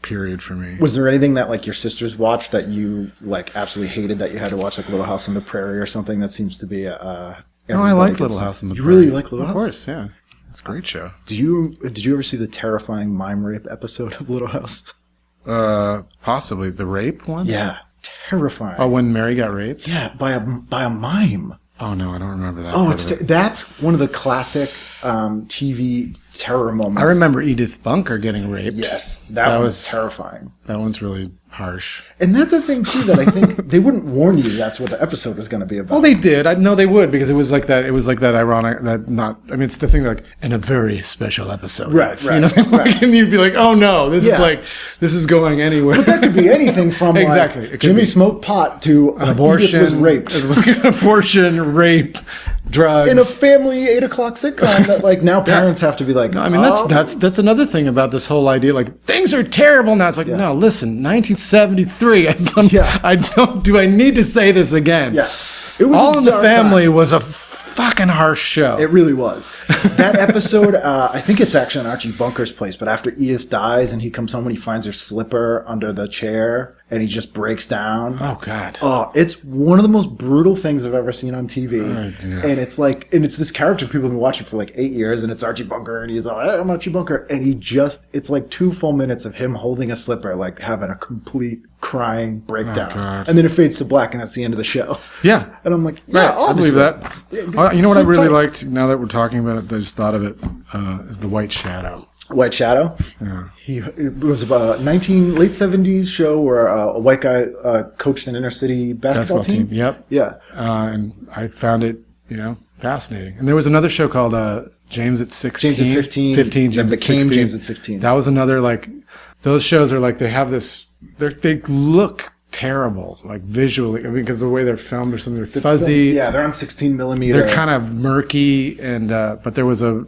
S4: period for me.
S3: Was there anything that like your sisters watched that you like absolutely hated that you had to watch, like Little House on the Prairie or something? That seems to be
S4: I like Little House on the Prairie.
S3: You really like Little House?
S4: Of course, yeah. It's a great show.
S3: Did you ever see the terrifying mime rape episode of Little House?
S4: Possibly the rape one.
S3: Yeah, terrifying.
S4: Oh, when Mary got raped.
S3: Yeah, by a mime.
S4: Oh no, I don't remember that.
S3: Oh, that's one of the classic TV terror moments.
S4: I remember Edith Bunker getting raped.
S3: Yes, that was terrifying.
S4: That one's really harsh.
S3: And that's a thing too that I think they wouldn't warn you that's what the episode was going to be about.
S4: Well, they did. I know they would because it was like that. It was like that ironic. That not. I mean, it's the thing like in a very special episode.
S3: Right.
S4: And you'd be like, oh no, this is going anywhere.
S3: But that could be anything from
S4: exactly.
S3: Like, Jimmy smoked pot to
S4: an abortion
S3: was raped.
S4: Abortion, rape, drugs
S3: in a family 8 o'clock sitcom that like now parents have to be like.
S4: No, I mean that's another thing about this whole idea. Like things are terrible now. It's like no, listen, 1973. Do I need to say this again?
S3: Yeah, it was
S4: All in the Family was a fucking harsh show.
S3: It really was. That episode, I think it's actually on Archie Bunker's place, but after Edith dies and he comes home and he finds her slipper under the chair and he just breaks down.
S4: Oh, God.
S3: Oh, it's one of the most brutal things I've ever seen on TV. Oh, and it's like, and it's this character people have been watching for like 8 years and it's Archie Bunker and he's like, hey, I'm Archie Bunker. And it's like 2 full minutes of him holding a slipper, like having a complete crying breakdown. And then it fades to black and that's the end of the show.
S4: Yeah.
S3: And I'm like,
S4: I believe that. You know what I really liked, now that we're talking about it, I just thought of it, is The White Shadow.
S3: White Shadow?
S4: Yeah.
S3: It was about late 70s show where a white guy coached an inner city basketball team.
S4: Yep.
S3: Yeah.
S4: And I found it, fascinating. And there was another show called James at 16.
S3: James at 15.
S4: James at 16.
S3: James at 16.
S4: That was another, like, those shows are like, they have this, they look terrible, like visually, I mean, because the way they're filmed or something, they're fuzzy.
S3: Yeah, they're on 16 millimeter.
S4: They're kind of murky, and but there was a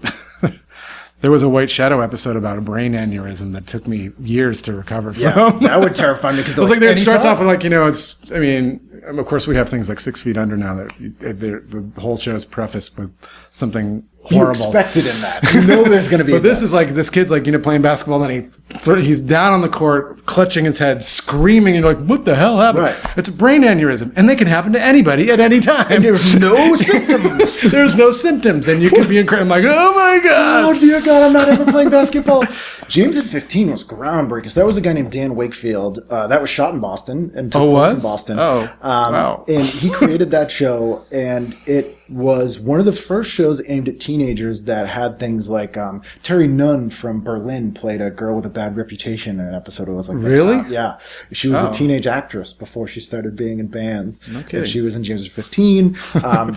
S4: White Shadow episode about a brain aneurysm that took me years to recover from.
S3: Yeah, that would terrify me because
S4: it starts off with like it's. I mean, of course we have things like 6 Feet Under now that the whole show is prefaced with something horrible.
S3: You expect it in that. You know there's going to be.
S4: But this is like this kid's like playing basketball, and then he's down on the court, clutching his head, screaming, and you're like, "What the hell happened?" Right. It's a brain aneurysm, and they can happen to anybody at any time.
S3: And there's no symptoms.
S4: There's no symptoms, and you can be incredible. I'm like, oh my god!
S3: Oh dear God, I'm not ever playing basketball. James at 15 was groundbreaking. So that was a guy named Dan Wakefield. That was shot in Boston and took place in Boston.
S4: Oh, wow!
S3: And he created that show, and it was one of the first shows aimed at teenagers that had things like Terry Nunn from Berlin played a girl with a bad reputation in an episode. It was like
S4: really,
S3: yeah. She was a teenage actress before she started being in bands.
S4: Okay,
S3: and she was in James at 15.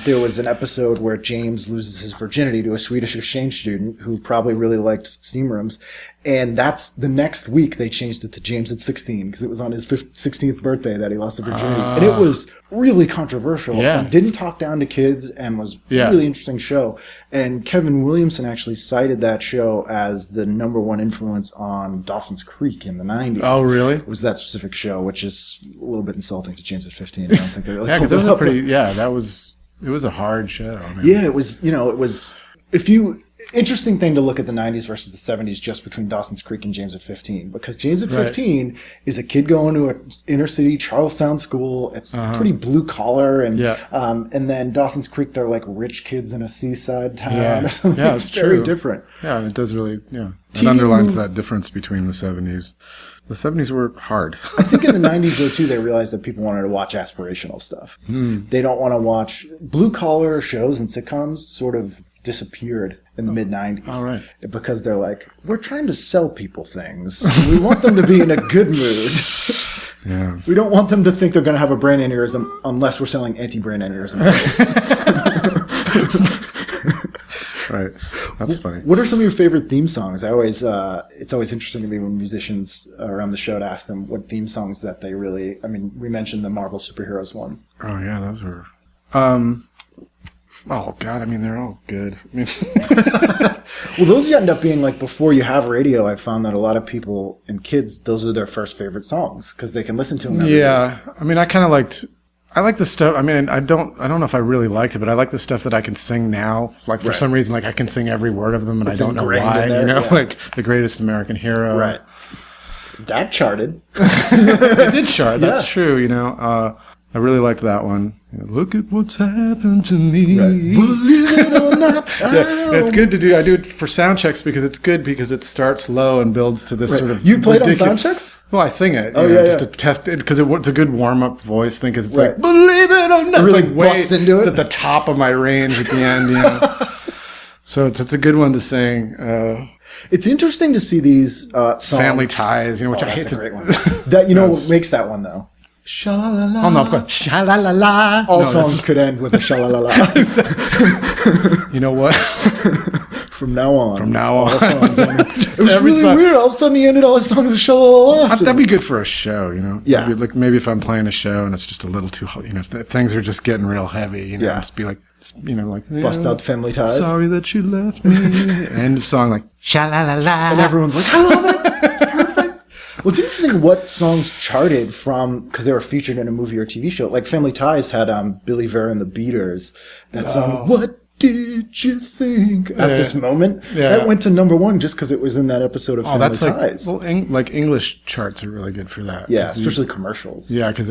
S3: There was an episode where James loses his virginity to a Swedish exchange student who probably really liked steam rooms. And that's the next week they changed it to James at 16 because it was on his 16th birthday that he lost the virginity. And it was really controversial and didn't talk down to kids and was a really interesting show. And Kevin Williamson actually cited that show as the #1 influence on Dawson's Creek in the 90s.
S4: Oh, really?
S3: It was that specific show, which is a little bit insulting to James at 15. I don't think they really
S4: because that was pretty, that was... It was a hard show. I mean,
S3: Yeah, it was, interesting thing to look at the 90s versus the 70s just between Dawson's Creek and James at 15, because James at 15 is a kid going to an inner city Charlestown school. It's pretty blue collar, and then Dawson's Creek, they're like rich kids in a seaside town.
S4: Yeah,
S3: it's very different.
S4: Yeah, and it does really, it underlines that difference between the 70s. The 70s were hard.
S3: I think in the 90s, though, too, they realized that people wanted to watch aspirational stuff. They don't want to watch blue collar shows and sitcoms sort of disappeared in the mid-90s.
S4: All right.
S3: Because they're like, we're trying to sell people things. We want them to be in a good mood.
S4: Yeah.
S3: We don't want them to think they're going to have a brain aneurysm unless we're selling anti-brain aneurysm.
S4: Right. That's funny.
S3: What are some of your favorite theme songs? It's always interesting to me when musicians are on the show to ask them what theme songs that they really, we mentioned the Marvel superheroes ones.
S4: Oh, yeah, those were... oh, God, they're all good.
S3: Well, those end up being like, before you have radio, I found that a lot of people and kids, those are their first favorite songs because they can listen to them every day.
S4: I kind of liked... I like the stuff. I don't know if I really liked it, but I like the stuff that I can sing now. Like for some reason, like I can sing every word of them, and it's I don't know why. Like The Greatest American Hero.
S3: Right. That charted.
S4: It did chart. That's true. I really liked that one. Look at what's happened to me. Right. Believe it or not. It's good to do. I do it for sound checks because it's good because it starts low and builds to this sort of.
S3: You played on sound checks?
S4: Well, I sing it, just to test it because it's a good warm-up voice thing. Because it's like believe it or not,
S3: really
S4: it's like
S3: bust into it.
S4: It's at the top of my range at the end. So it's a good one to sing.
S3: It's interesting to see these songs.
S4: Family Ties, which I hate.
S3: That's a great one. What makes that one though? Sha-la-la-la.
S4: Oh no, of course. Sha-la-la-la.
S3: All songs could end with a sha-la-la-la.
S4: You know what?
S3: From now on.
S4: All songs.
S3: It was really weird. All of a sudden he ended all his songs with sha-la-la-la.
S4: That'd be good for a show,
S3: Yeah.
S4: Maybe if I'm playing a show and it's just a little too hot, if things are just getting real heavy, just be like,
S3: bust out Family Ties.
S4: Sorry that you left me. End of song, like sha-la-la-la.
S3: And everyone's like, I love it. It's perfect. Well, it's interesting what songs charted from, because they were featured in a movie or TV show. Like Family Ties had Billy Vera and the Beaters. That song, What Did You Think? At this moment. Yeah. That went to #1 just because it was in that episode of Family Ties.
S4: Like English charts are really good for that.
S3: Yeah, especially commercials.
S4: Yeah, because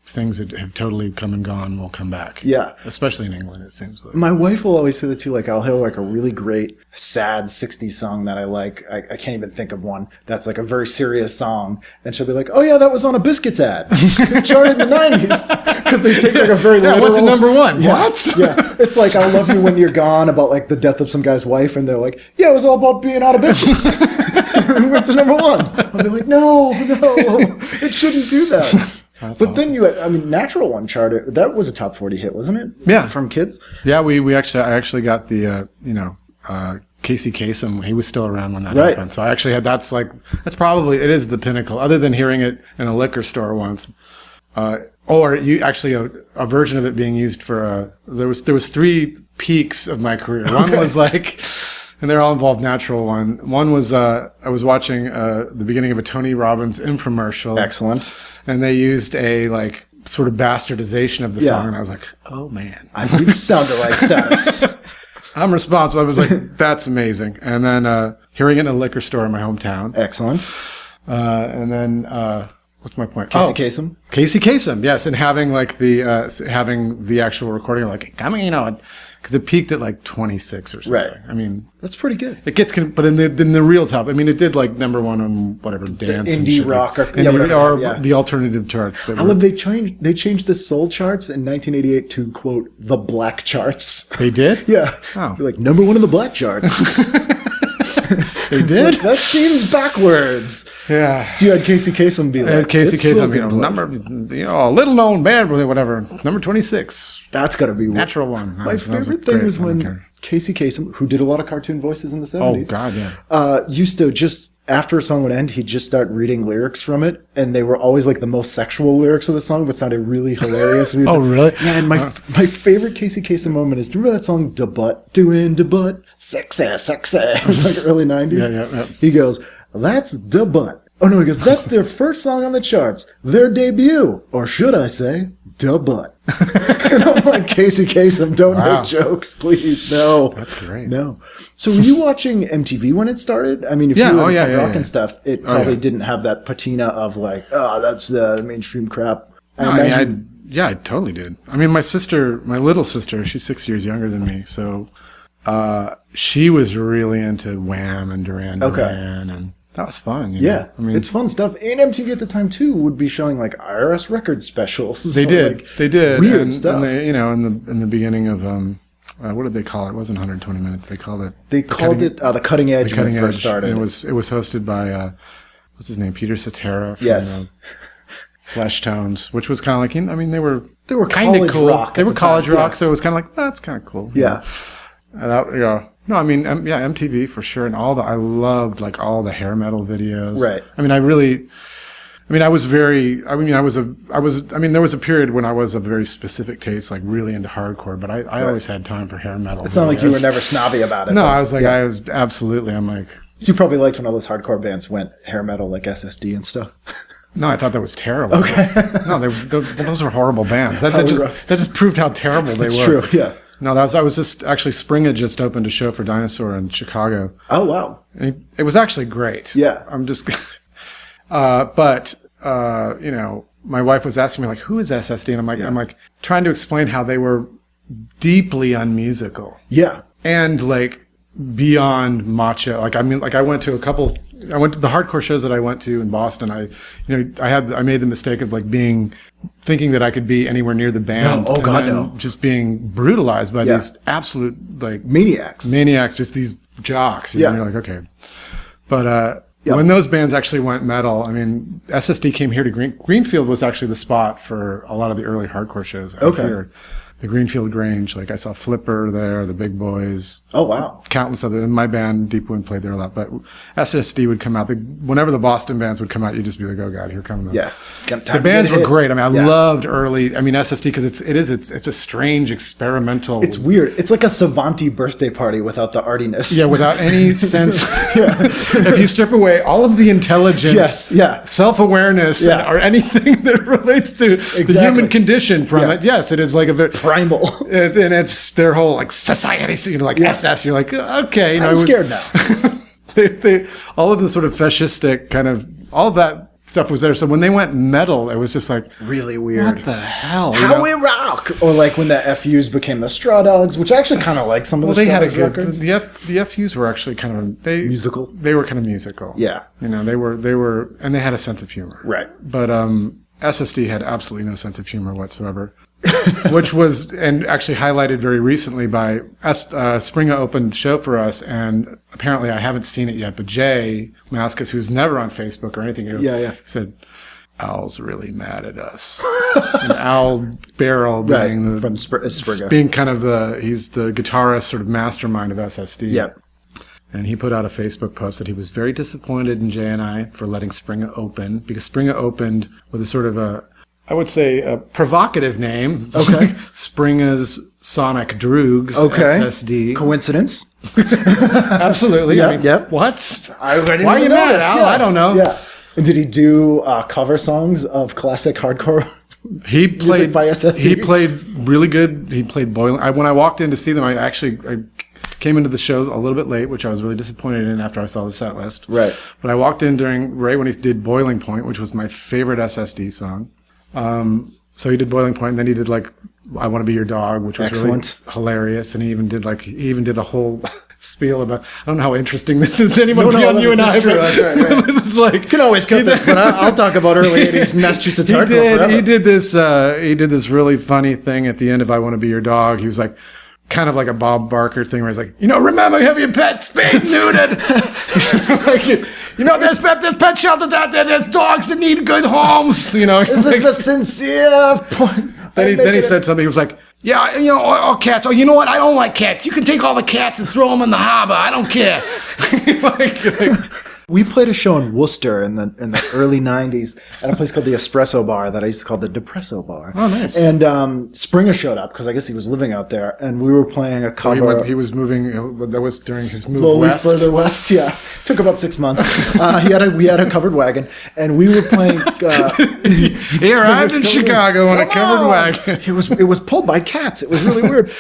S4: things that have totally come and gone will come back.
S3: Yeah.
S4: Especially in England, it seems like.
S3: My wife will always say that too. Like, I'll hear like a really great, sad 60s song that I like. I can't even think of one that's like a very serious song. And she'll be like, oh yeah, that was on a Biscuits ad. It charted in the 90s. Because they take like a very literal.
S4: Went to #1.
S3: Yeah,
S4: what?
S3: Yeah. It's like, I Love You When You're Gone, about like the death of some guy's wife. And they're like, yeah, it was all about being out of business. And went to #1. I'll be like, no, it shouldn't do that. That's awesome. Then you had, Natural One charted. That was a top 40 hit, wasn't it?
S4: Yeah.
S3: From Kids?
S4: Yeah, I actually got the, Casey Kasem. He was still around when that happened. So I actually had, it is the pinnacle, other than hearing it in a liquor store once. Or a version of it being used for, there was 3 peaks of my career. One was like, and they're all involved Natural One. One was, I was watching, the beginning of a Tony Robbins infomercial.
S3: Excellent.
S4: And they used a sort of bastardization of the song, and I was like, oh man.
S3: I need sound-alike status.
S4: I'm responsible. I was like, that's amazing. And then hearing it in a liquor store in my hometown.
S3: Excellent.
S4: And then what's my point?
S3: Casey Kasem.
S4: Casey Kasem, yes, and having having the actual recording, because it peaked at 26 or something.
S3: Right. That's pretty good.
S4: It gets, but in the real top, it did #1 on whatever dance,
S3: indie
S4: and
S3: rock, or
S4: the alternative charts.
S3: I love they changed the soul charts in 1988 to quote the black charts.
S4: They did?
S3: Yeah.
S4: Oh.
S3: Like #1 in the black charts.
S4: They did?
S3: That seems backwards.
S4: Yeah.
S3: So you had Casey Kasem be like,
S4: Casey Kasem, a little known band, whatever, number 26.
S3: That's got to be
S4: Natural One.
S3: My favorite thing was when Casey Kasem, who did a lot of cartoon voices in the 70s.
S4: Oh, God, yeah.
S3: Used to just, after a song would end, he'd just start reading lyrics from it, and they were always the most sexual lyrics of the song, but sounded really hilarious.
S4: Oh, really?
S3: Yeah, and my favorite Casey Kasem moment is, do you remember that song, Da Butt? Doing Da Butt? Sexy, sexy. It was early 90s.
S4: Yeah.
S3: He goes, that's Da Butt. Oh, no, he goes, that's their first song on the charts, their debut, or should I say, duh butt. And I'm like, Casey Kasem, don't make jokes, please. No.
S4: That's great.
S3: No. So were you watching MTV when it started? I mean, if you were in rock and stuff, it probably didn't have that patina of like, oh, that's the mainstream crap.
S4: I totally did. I mean, my little sister, she's 6 years younger than me, so she was really into Wham and Duran Duran, and that was fun. You know?
S3: I mean, it's fun stuff. And MTV at the time too would be showing like IRS record specials.
S4: They did.
S3: Weird stuff.
S4: And they, in the beginning of what did they call it? It wasn't 120 minutes. They called it.
S3: The Cutting Edge when it first started.
S4: And it was hosted by what's his name, Peter Cetera from Flesh Tones, which was kind of like, they were kind of cool. They were college rock, so it was kind of like that's kind of cool.
S3: Yeah.
S4: No, I mean, MTV for sure, and I loved like all the hair metal videos.
S3: Right.
S4: There was a period when I was a very specific taste, like really into hardcore, but I always had time for hair metal.
S3: It's not like you were never snobby about it.
S4: No, I was absolutely, I'm like.
S3: So you probably liked when all those hardcore bands went hair metal, like SSD and stuff.
S4: No, I thought that was terrible.
S3: Okay.
S4: No, those were horrible bands. That just proved how terrible they were.
S3: That's true, yeah.
S4: No, I was just actually Spring had just opened a show for Dinosaur in Chicago.
S3: Oh wow!
S4: And it was actually great.
S3: Yeah,
S4: I'm just, but my wife was asking me like, who is SSD? And I'm like trying to explain how they were deeply unmusical.
S3: Yeah,
S4: and like beyond macho. Like I went to the hardcore shows that I went to in Boston. I made the mistake of like thinking that I could be anywhere near the band.
S3: No. Oh God, no.
S4: Just being brutalized by these absolute like
S3: maniacs,
S4: just these jocks. And you're like, okay. But when those bands actually went metal, I mean, SSD came here to Greenfield was actually the spot for a lot of the early hardcore shows out here. The Greenfield Grange, like I saw Flipper there, the Big Boys.
S3: Oh, wow.
S4: Countless other, and my band, Deep Wind, played there a lot. But SSD would come out. Whenever the Boston bands would come out, you'd just be like, oh, God, here come them.
S3: Yeah.
S4: The bands were great. I mean, I loved early, SSD because it's a strange experimental.
S3: It's weird. It's like a Savanti birthday party without the artiness.
S4: Yeah, without any sense. If you strip away all of the intelligence, self-awareness, or anything that relates to the human condition from it, yes, it is like a very
S3: primal.
S4: It's their whole like society, SS. You're like, okay,
S3: I'm scared now.
S4: they all of the sort of fascistic kind of all of that stuff was there. So when they went metal, it was just like
S3: really weird.
S4: What the hell?
S3: How we rock? Or like when the FUs became the Straw Dogs, which I actually kind of like some of the Straw Dogs records.
S4: The FUs were actually kind of
S3: musical.
S4: They were kind of musical.
S3: Yeah,
S4: they were, and they had a sense of humor.
S3: Right.
S4: But SSD had absolutely no sense of humor whatsoever. Which was, and actually highlighted very recently by Springer opened the show for us, and apparently I haven't seen it yet, but Jay Maskus, who's never on Facebook or anything, said, Al's really mad at us. And Al Barrel being
S3: from Springer.
S4: Being kind of he's the guitarist sort of mastermind of SSD.
S3: Yeah.
S4: And he put out a Facebook post that he was very disappointed in Jay and I for letting Springer open, because Springer opened with a sort of I would say a provocative name.
S3: Okay.
S4: Springer's Sonic Droogs.
S3: Okay.
S4: SSD.
S3: Coincidence?
S4: Absolutely.
S3: Yep.
S4: What?
S3: Why
S4: are you mad, Al? Yeah. I don't know.
S3: Yeah. And did he do cover songs of classic hardcore
S4: He played
S3: by SSD?
S4: He played really good. He played Boiling. When I walked in to see them, I came into the show a little bit late, which I was really disappointed in after I saw the set list.
S3: Right.
S4: But I walked in right when he did Boiling Point, which was my favorite SSD song. So he did Boiling Point, and then he did like I Want to Be Your Dog, which was really hilarious. And he even did a whole spiel about, I don't know how interesting this is to anyone beyond you and I.
S3: True. That's right.
S4: It's like,
S3: you can always cut this, but I'll talk about early 80s Massachusetts hardcore forever.
S4: He did this really funny thing at the end of I Want to Be Your Dog. He was like, kind of like a Bob Barker thing where he's like, remember, have your pet spayed and neutered. There's pet shelters out there. There's dogs that need good homes.
S3: This is a sincere point.
S4: Then he said something. He was like, or cats. Oh, you know what? I don't like cats. You can take all the cats and throw them in the harbor. I don't care.
S3: We played a show in Worcester in the early 90s at a place called the Espresso Bar that I used to call the Depresso Bar.
S4: Oh, nice.
S3: And Springer showed up because I guess he was living out there, and we were playing a cover.
S4: He was moving. That was during his move
S3: slowly
S4: west.
S3: Further west, yeah. Took about 6 months. We had a covered wagon, and we were playing.
S4: He arrived in Chicago on a covered wagon.
S3: It was pulled by cats. It was really weird.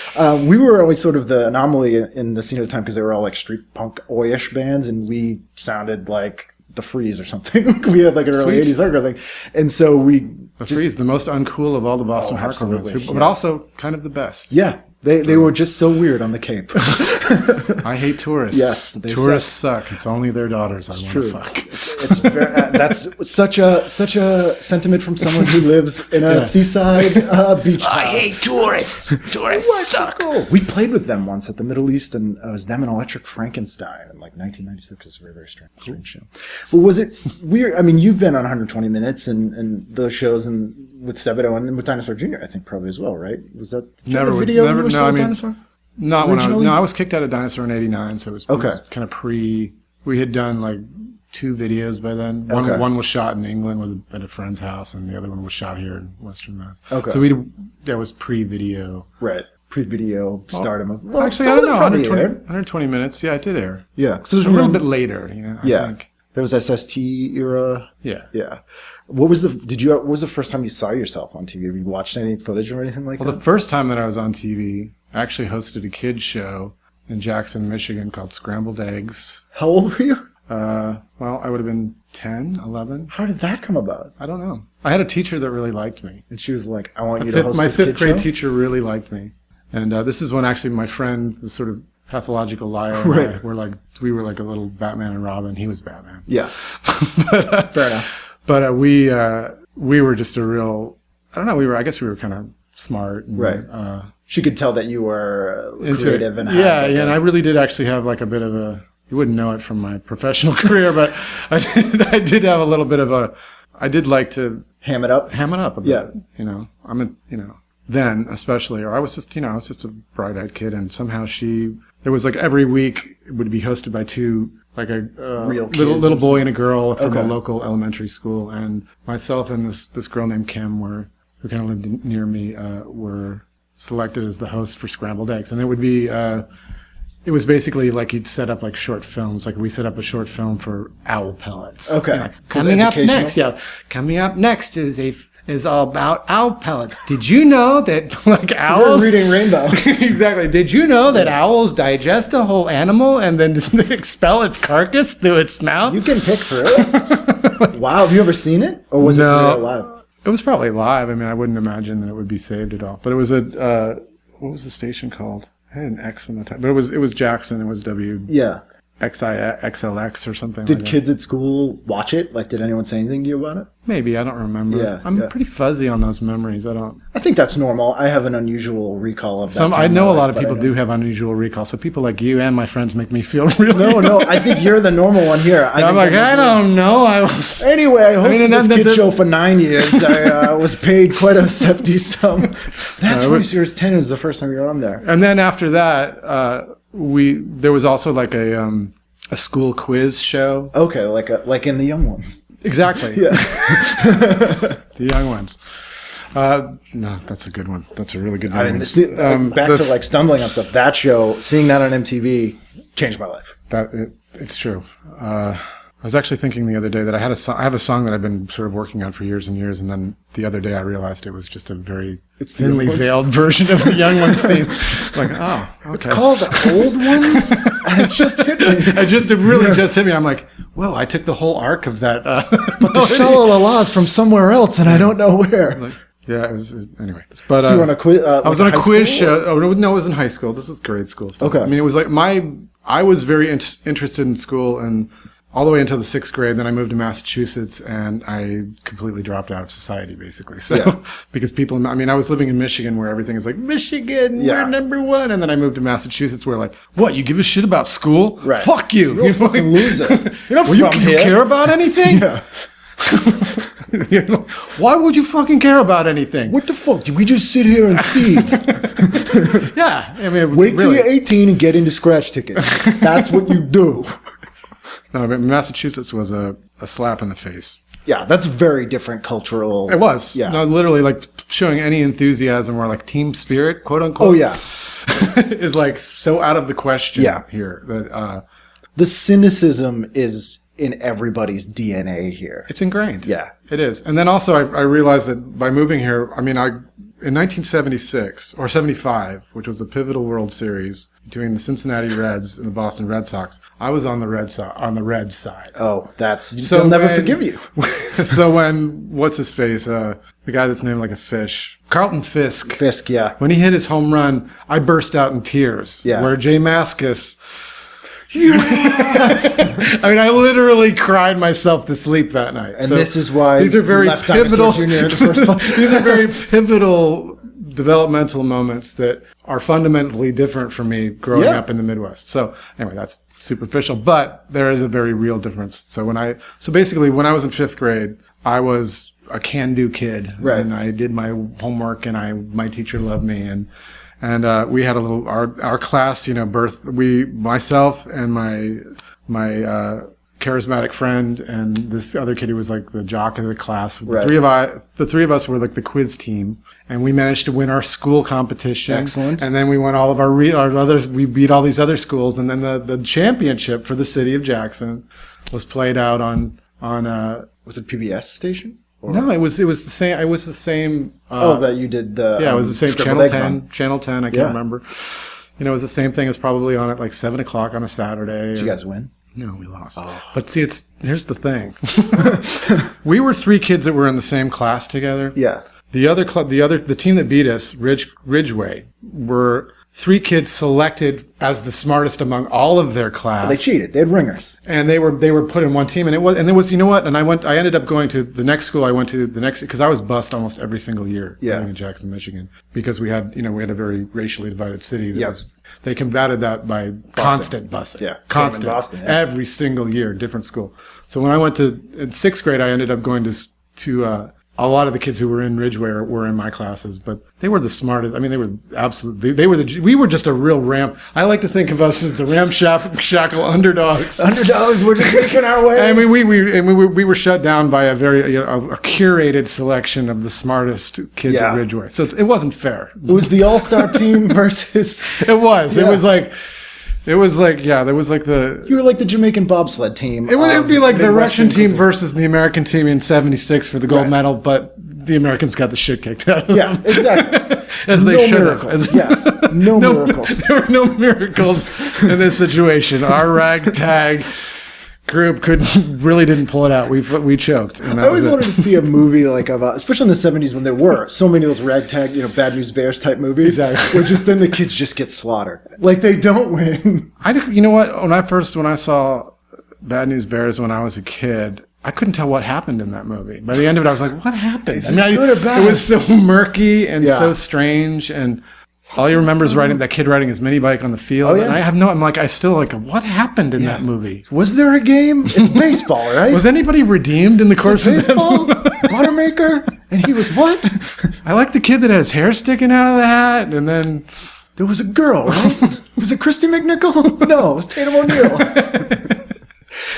S3: We were always sort of the anomaly in the scene at the time because they were all like street punk oi-ish bands, and we sounded like the Freeze or something. We had like an early
S4: Sweets.
S3: 80s hardcore thing, and so we
S4: The Freeze, the most uncool of all the Boston hardcore bands, but also kind of the best.
S3: Yeah. They were just so weird on the Cape.
S4: I hate tourists.
S3: Yes,
S4: tourists suck. It's only their daughters I want to fuck.
S3: It's very, that's such a sentiment from someone who lives in a seaside beach town.
S2: I hate tourists. Tourists suck.
S3: We played with them once at the Middle East, and it was them and Electric Frankenstein in like 1996. It was a very, very strange show. But was it weird? I mean, you've been on 120 Minutes and those shows and with Sebadoh and with Dinosaur Jr. I think probably as well, right? Was that
S4: Never
S3: a
S4: would-
S3: video?
S4: never-
S3: you were
S4: no,
S3: still
S4: I
S3: at
S4: mean,
S3: Dinosaur?
S4: Not when
S3: Originally?
S4: I was kicked out of Dinosaur in '89, so it was
S3: Okay.
S4: kind of pre. We had done like 2 videos by then.
S3: Okay.
S4: One was shot in England at a friend's house, and the other one was shot here in Western Mass.
S3: Okay.
S4: So that was pre-video.
S3: Right. Pre-video stardom of.
S4: Well, actually, I don't know. 120 minutes. Yeah, it did air.
S3: Yeah. So it was
S4: A little bit later. I think.
S3: There was SST era.
S4: Yeah.
S3: Yeah. What was the first time you saw yourself on TV? Have you watched any footage or anything like
S4: Well,
S3: that?
S4: the first time that I was on TV, I actually hosted a kids show in Jackson, Michigan called Scrambled Eggs.
S3: How old were you?
S4: Well, I would have been 10, 11.
S3: How did that come about?
S4: I don't know. I had a teacher that really liked me.
S3: And she was like, I want you to host
S4: My
S3: this
S4: fifth
S3: kid
S4: grade
S3: show?
S4: teacher really liked me. And this is when actually my friend, the sort of pathological liar, and
S3: Right.
S4: we were like a little Batman and Robin. He was Batman.
S3: Yeah. Fair enough.
S4: But we were just a real, I don't know, I guess we were kind of smart. And,
S3: Right. She could tell that you were
S4: into
S3: creative
S4: it.
S3: and
S4: Yeah, and I really did actually have like a bit of a, you wouldn't know it from my professional career, but I did have a little bit of I did like to
S3: ham it up.
S4: a bit.
S3: Yeah.
S4: Then especially, or I was just a bright-eyed kid, and somehow there was like every week it would be hosted by 2, like a
S3: Real kids
S4: little
S3: or
S4: boy and a girl from a
S3: Okay.
S4: local elementary school, and myself and this girl named Kim who kind of lived near me, were selected as the host for Scrambled Eggs, and it would be. It was basically like you'd set up like short films. Like we set up a short film for owl pellets.
S3: Okay.
S4: Yeah.
S3: So
S4: Coming up
S3: educational?
S4: next, yeah. Coming up next is all about owl pellets. Did you know that like owls?
S3: We're reading Rainbow.
S4: Exactly. Did you know that owls digest a whole animal and then expel its carcass through its mouth?
S3: You can pick through it. Wow. Have you ever seen it? Or was it live?
S4: It was probably live. I mean, I wouldn't imagine that it would be saved at all. But it was what was the station called? I had an X in the time, but it was Jackson. It was
S3: Yeah.
S4: WXIXLX or something.
S3: Did
S4: like
S3: kids at school watch it? Like, did anyone say anything to you about it?
S4: Maybe, I don't remember.
S3: Yeah,
S4: I'm
S3: yeah.
S4: pretty fuzzy on those memories.
S3: I think that's normal. I have an unusual recall of that.
S4: I know a lot of
S3: but I
S4: people
S3: don't-
S4: do have unusual recall. So people like you and my friends make me feel really.
S3: No. I think you're the normal one here.
S4: I'm like, I don't know. I was.
S3: Anyway, I hosted this kid
S4: the-
S3: show for 9 years. I was paid quite a hefty sum. That's why Series 10 is the first time you're on there.
S4: And then after that, there was also like a school quiz show.
S3: Okay, like in the Young Ones.
S4: Exactly.
S3: Yeah.
S4: The young ones. No, that's a good one. That's a really good one.
S3: I mean, back to like stumbling on stuff. That show, seeing that on MTV, changed my life.
S4: It's true. I was actually thinking the other day that I have a song that I've been sort of working on for years and years, and then the other day I realized it was just a very thinly veiled version of the Young Ones theme. Like, oh, okay.
S3: It's called Old Ones? And it just hit me.
S4: It really just hit me. I'm like, whoa, I took the whole arc of that.
S3: But the sha-la-la-la is from somewhere else, and I don't know where.
S4: Yeah, it was anyway. But
S3: So you were on a quiz?
S4: I was on a quiz
S3: school,
S4: show. Oh no, it was in high school. This was grade school stuff.
S3: Okay.
S4: I mean, it was like I was very interested in school and all the way until the 6th grade. Then I moved to Massachusetts and I completely dropped out of society, basically. So because people, I mean, I was living in Michigan where everything is like Michigan, we're number one, and then I moved to Massachusetts where like, what? You give a shit about school?
S3: Right.
S4: Fuck you!
S3: You're a fucking loser. You're not
S4: Well,
S3: from
S4: you
S3: here.
S4: care about anything?
S3: Yeah.
S4: Why would you fucking care about anything?
S3: What the fuck? We just sit here and see.
S4: Yeah, I mean,
S3: Wait till
S4: really.
S3: you're 18 and get into scratch tickets. That's what you do.
S4: No, but Massachusetts was a slap in the face.
S3: Yeah, that's very different cultural.
S4: It was.
S3: Yeah.
S4: No, literally, like, showing any enthusiasm or, like, team spirit, quote unquote.
S3: Oh, yeah.
S4: is, like, so out of the question here. That
S3: the cynicism is in everybody's DNA here.
S4: it's ingrained.
S3: Yeah.
S4: It is. And then also, I realized that by moving here, I mean, in 1976 or 75, which was a pivotal World Series between the Cincinnati Reds and the Boston Red Sox, I was on the Red side.
S3: Oh, they'll never forgive you.
S4: So when what's his face, the guy that's named like a fish, Carlton Fisk.
S3: Fisk, yeah.
S4: When he hit his home run, I burst out in tears.
S3: Yeah.
S4: Where Jay Mascis. I mean, I literally cried myself to sleep that night.
S3: And so this is why
S4: these are very
S3: left
S4: pivotal.
S3: Dinosaur Jr. in the first place.
S4: These are very pivotal developmental moments that are fundamentally different for me growing up in the Midwest. So anyway, that's superficial, but there is a very real difference. So basically when I was in 5th grade, I was a can-do kid,
S3: right.
S4: And I did my homework, and my teacher loved me, and we had a little our class, myself and my charismatic friend and this other kid who was like the jock of the class.
S3: Right.
S4: The three of us were like the quiz team, and we managed to win our school competition.
S3: Excellent.
S4: And then we won all of our others. We beat all these other schools, and then the championship for the city of Jackson was played out on
S3: was it PBS station?
S4: No, it was the same. It was the same.
S3: That you did the
S4: it was the same
S3: Scrambled
S4: Channel
S3: Eggs
S4: 10. Channel 10. I can't remember. It was the same thing. It was probably on at like 7:00 on a Saturday.
S3: Did you guys win?
S4: No, we lost. Oh. But see, here's the thing. We were 3 kids that were in the same class together.
S3: Yeah.
S4: The team that beat us, Ridgeway, were 3 kids selected as the smartest among all of their class.
S3: They cheated. They had ringers. And
S4: they were put in one team, and there was, you know what? And I ended up going to the next school I went to because I was bused almost every single year living in Jackson, Michigan, because we had a very racially divided city they combated that by constant busing.
S3: Yeah.
S4: Constant.
S3: Same in Boston,
S4: Every single year, different school. So when I went in 6th grade, I ended up going to a lot of the kids who were in Ridgeway were in my classes, but they were the smartest. I mean, they were absolutely, we were just a real I like to think of us as the ramshackle underdogs.
S3: Underdogs, we're just making our way.
S4: I mean, we were shut down by a very, a curated selection of the smartest kids at Ridgeway. So it wasn't fair.
S3: It was the all-star team versus.
S4: It was. Yeah. There was like the...
S3: You were like the Jamaican bobsled team.
S4: It would be like the Russian team versus the American team in '76 for the gold medal, but the Americans got the shit kicked out of them.
S3: Yeah, exactly.
S4: As they should have.
S3: Yes, no miracles.
S4: There were no miracles in this situation. Our ragtag group really didn't pull it out. We choked. And
S3: I always wanted to see a movie like especially in the 70s when there were so many of those ragtag, Bad News Bears type movies.
S4: Exactly.
S3: Where just then the kids just get slaughtered. Like they don't win.
S4: You know what? When I saw Bad News Bears when I was a kid, I couldn't tell what happened in that movie. By the end of it, I was like, what happened?
S3: Good or bad?
S4: It was so murky and so strange, and all you remember is that kid riding his mini bike on the field.
S3: Oh, yeah.
S4: And I still what happened in that movie?
S3: Was there a game? It's baseball, right?
S4: Was anybody redeemed in the course of
S3: baseball? Buttermaker? And he was what?
S4: I like the kid that had his hair sticking out of the hat, and then
S3: there was a girl, right? Was it Christy McNichol? No, it was Tatum O'Neal.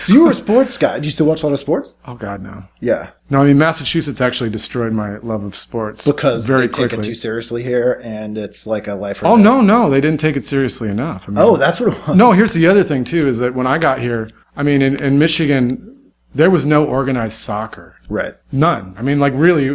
S3: So you were a sports guy. Did you still watch a lot of sports?
S4: Oh, God, no.
S3: Yeah.
S4: No, I mean, Massachusetts actually destroyed my love of sports.
S3: Because
S4: very
S3: they
S4: quickly.
S3: take it too seriously here, and it's like a life or
S4: death.
S3: death.
S4: No, they didn't take it seriously enough. I mean,
S3: that's what it was.
S4: No, here's the other thing, too, is that when I got here, I mean, in Michigan, there was no organized soccer.
S3: Right.
S4: None. I mean, really,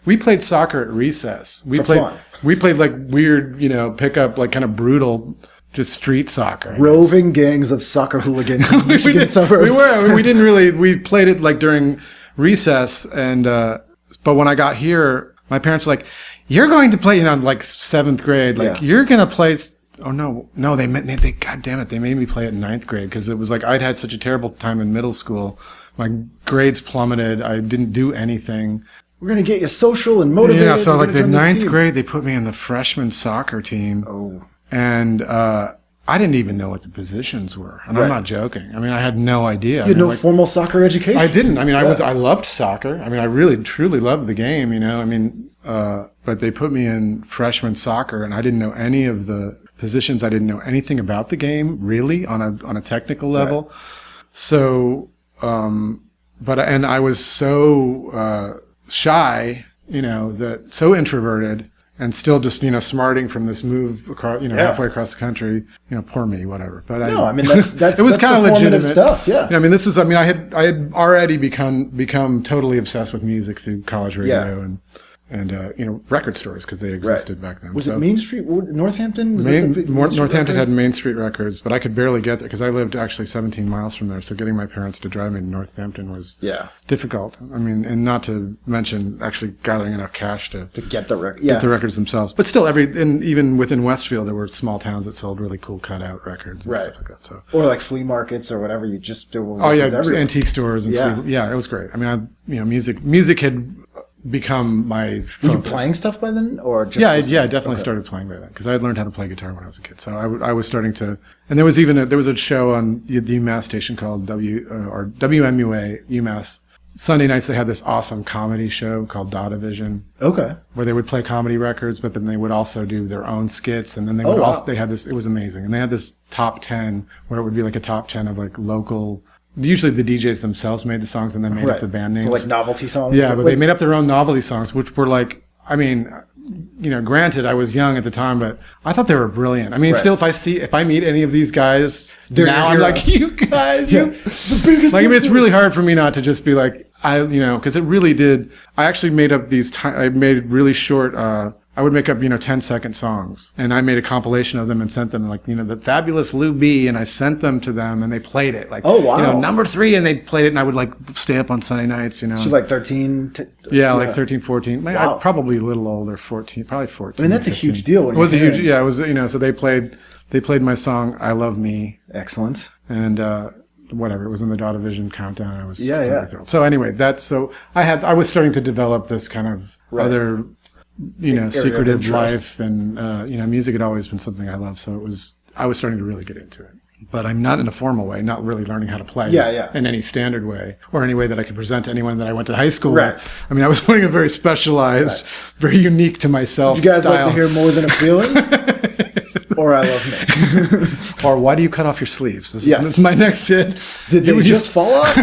S4: we played soccer at recess. We played
S3: fun.
S4: We played weird, pickup, kind of brutal, just street soccer.
S3: Roving gangs of soccer hooligans in Michigan suburbs.
S4: We were. I mean, we didn't really. We played it during recess, and but when I got here, my parents were like, "You're going to play," 7th grade. You're going to play. Oh no! They God damn it! They made me play it in 9th grade because it was I'd had such a terrible time in middle school. My grades plummeted. I didn't do anything.
S3: We're going to get you social and motivated.
S4: Yeah, so the 9th grade, they put me in the freshman soccer team.
S3: Oh.
S4: And I didn't even know what the positions were. And I'm not joking. I mean, I had no idea.
S3: You had no formal soccer education?
S4: I didn't. I mean, I loved soccer. I mean, I really, truly loved the game, I mean, but they put me in freshman soccer, and I didn't know any of the positions. I didn't know anything about the game, really, on a technical level. Right. So, and I was so shy, that so introverted, and still just smarting from this move across, halfway across the country. Poor me, whatever. But
S1: that's
S4: it was kind of legitimate
S1: stuff. Yeah.
S4: I had already become totally obsessed with music through college radio and record stores because they existed back then.
S1: Was it Main Street, Northampton?
S4: Northampton had Main Street Records, but I could barely get there because I lived actually 17 miles from there. So getting my parents to drive me to Northampton was difficult. And not to mention actually gathering enough cash to
S1: get the record,
S4: get the records themselves. But still, even within Westfield, there were small towns that sold really cool cutout records and stuff like that. So
S1: or like flea markets or whatever. You just do.
S4: Antique stores and it was great. I mean, music had become my focus.
S1: Were you playing stuff by then, or just
S4: I definitely started playing by then because I had learned how to play guitar when I was a kid. So I was starting to, and there was a show on the UMass station called WMUA UMass. Sunday nights they had this awesome comedy show called Dada Vision.
S1: Okay.
S4: Where they would play comedy records, but then they would also do their own skits, and then they they had this. It was amazing, and they had this top 10 where it would be like a top 10 of like local. Usually the DJs themselves made the songs and then made up the band names.
S1: So like novelty songs?
S4: Yeah, but they made up their own novelty songs, which were like, granted, I was young at the time, but I thought they were brilliant. I mean, still, if I meet any of these guys now, I'm like, you guys,
S1: the biggest.
S4: Like, it's really hard for me not to just be like, because it really did. I actually made up I made really short, I would make up, 10-second songs, and I made a compilation of them and sent them, like, the fabulous Lou B, and I sent them to them, and they played it, like, number 3, and they played it, and I would, like, stay up on Sunday nights,
S1: So like 13?
S4: Like 13, 14. Wow. Probably a little older, 14, probably 14.
S1: I mean, that's 15. A huge deal.
S4: It was a huge, it was, so they played my song, I Love Me.
S1: Excellent.
S4: And, whatever, it was in the Dada Vision countdown. I was
S1: thrilled.
S4: So anyway, I was starting to develop this kind of other, secretive life, and music had always been something I loved. So I was starting to really get into it. But I'm not in a formal way, not really learning how to play in any standard way or any way that I could present to anyone that I went to high school with. I mean, I was playing a very specialized, very unique to myself
S1: You guys
S4: style.
S1: like to hear More Than a Feeling? Or I Love Me?
S4: Or Why Do You Cut Off Your Sleeves? This is my next hit.
S1: Did they just fall off?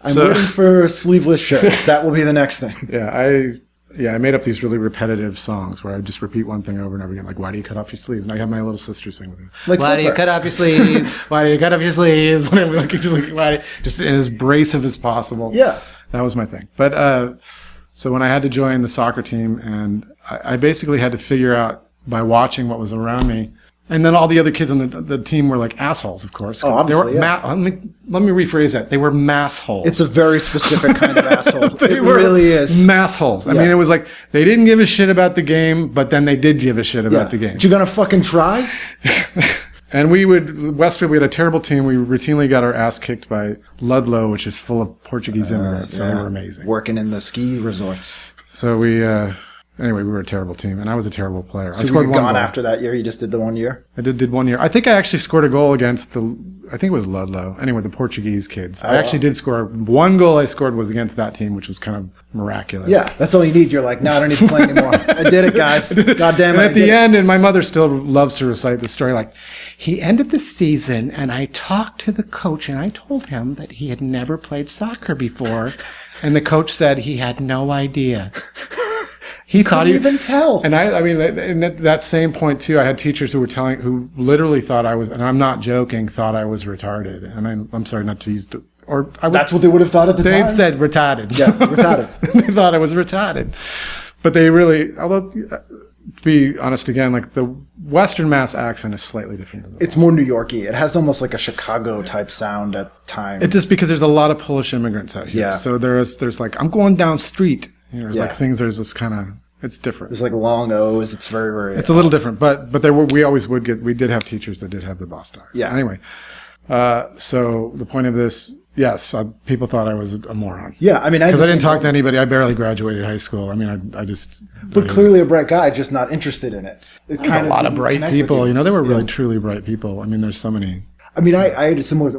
S1: I'm waiting for sleeveless shirts. That will be the next thing.
S4: I made up these really repetitive songs where I just repeat one thing over and over again, like, why do you cut off your sleeves? And I have my little sister sing with me.
S1: Like
S4: why do you cut off your sleeves? Why do you cut off your sleeves? Just as abrasive as possible.
S1: Yeah.
S4: That was my thing. But so when I had to join the soccer team, and I basically had to figure out by watching what was around me. And then all the other kids on the team were like assholes, of course.
S1: Oh, obviously,
S4: let me rephrase that. They were massholes.
S1: It's a very specific kind of asshole. It really is.
S4: Massholes. I mean, it was like, they didn't give a shit about the game, but then they did give a shit about the game.
S1: But you gonna fucking try?
S4: And Westfield, we had a terrible team. We routinely got our ass kicked by Ludlow, which is full of Portuguese immigrants. So they were amazing.
S1: Working in the ski resorts.
S4: So anyway, we were a terrible team, and I was a terrible player.
S1: So I scored one goal. After that year? You just did the 1 year?
S4: I did 1 year. I think I actually scored a goal against I think it was Ludlow. Anyway, the Portuguese kids. I actually did score. One goal I scored was against that team, which was kind of miraculous.
S1: Yeah, that's all you need. You're like, no, I don't need to play anymore. I did it, guys. God damn it.
S4: And at the end, and my mother still loves to recite the story, like, he ended the season, and I talked to the coach, and I told him that he had never played soccer before, and the coach said he had no idea. He thought
S1: even tell.
S4: And I mean, at that same point too, I had teachers who literally thought I was, and I'm not joking, thought I was retarded. And I'm sorry not to use
S1: that's what they would have thought at the time?
S4: They'd said retarded.
S1: Yeah, retarded.
S4: They thought I was retarded. But they really, although, to be honest again, like the Western Mass accent is slightly different.
S1: It's more New Yorky. It has almost like a Chicago type sound at times.
S4: It's just because there's a lot of Polish immigrants out here. Yeah. So there's like, I'm going down street. There's like things, there's this kind of, it's different.
S1: There's like long O's. It's very, very...
S4: It's a little different, but we did have teachers that did have the boss dogs. Yeah. Anyway, so the point of this, yes, people thought I was a moron.
S1: Yeah, I mean...
S4: Because I didn't talk to anybody. I barely graduated high school. I mean, I just...
S1: But clearly a bright guy, just not interested in it.
S4: There's a lot of bright people. They were really, truly bright people. I mean, there's so many...
S1: I mean, I had a similar.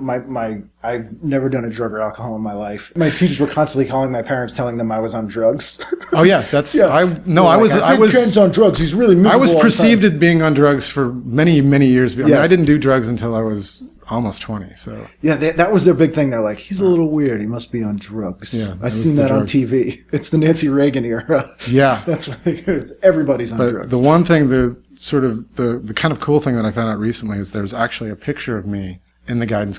S1: I've never done a drug or alcohol in my life. My teachers were constantly calling my parents, telling them I was on drugs.
S4: Oh yeah, that's I was.
S1: Ken's on drugs. He's really miserable.
S4: I was perceived as being on drugs for many years. I mean, I didn't do drugs until I was almost 20. So
S1: Yeah, that was their big thing. They're like, he's a little weird. He must be on drugs.
S4: Yeah,
S1: I've seen that on TV. It's the Nancy Reagan era.
S4: yeah.
S1: That's what they do. It's everybody's on
S4: But
S1: drugs.
S4: the one thing, the kind of cool thing that I found out recently is there's actually a picture of me in the guidance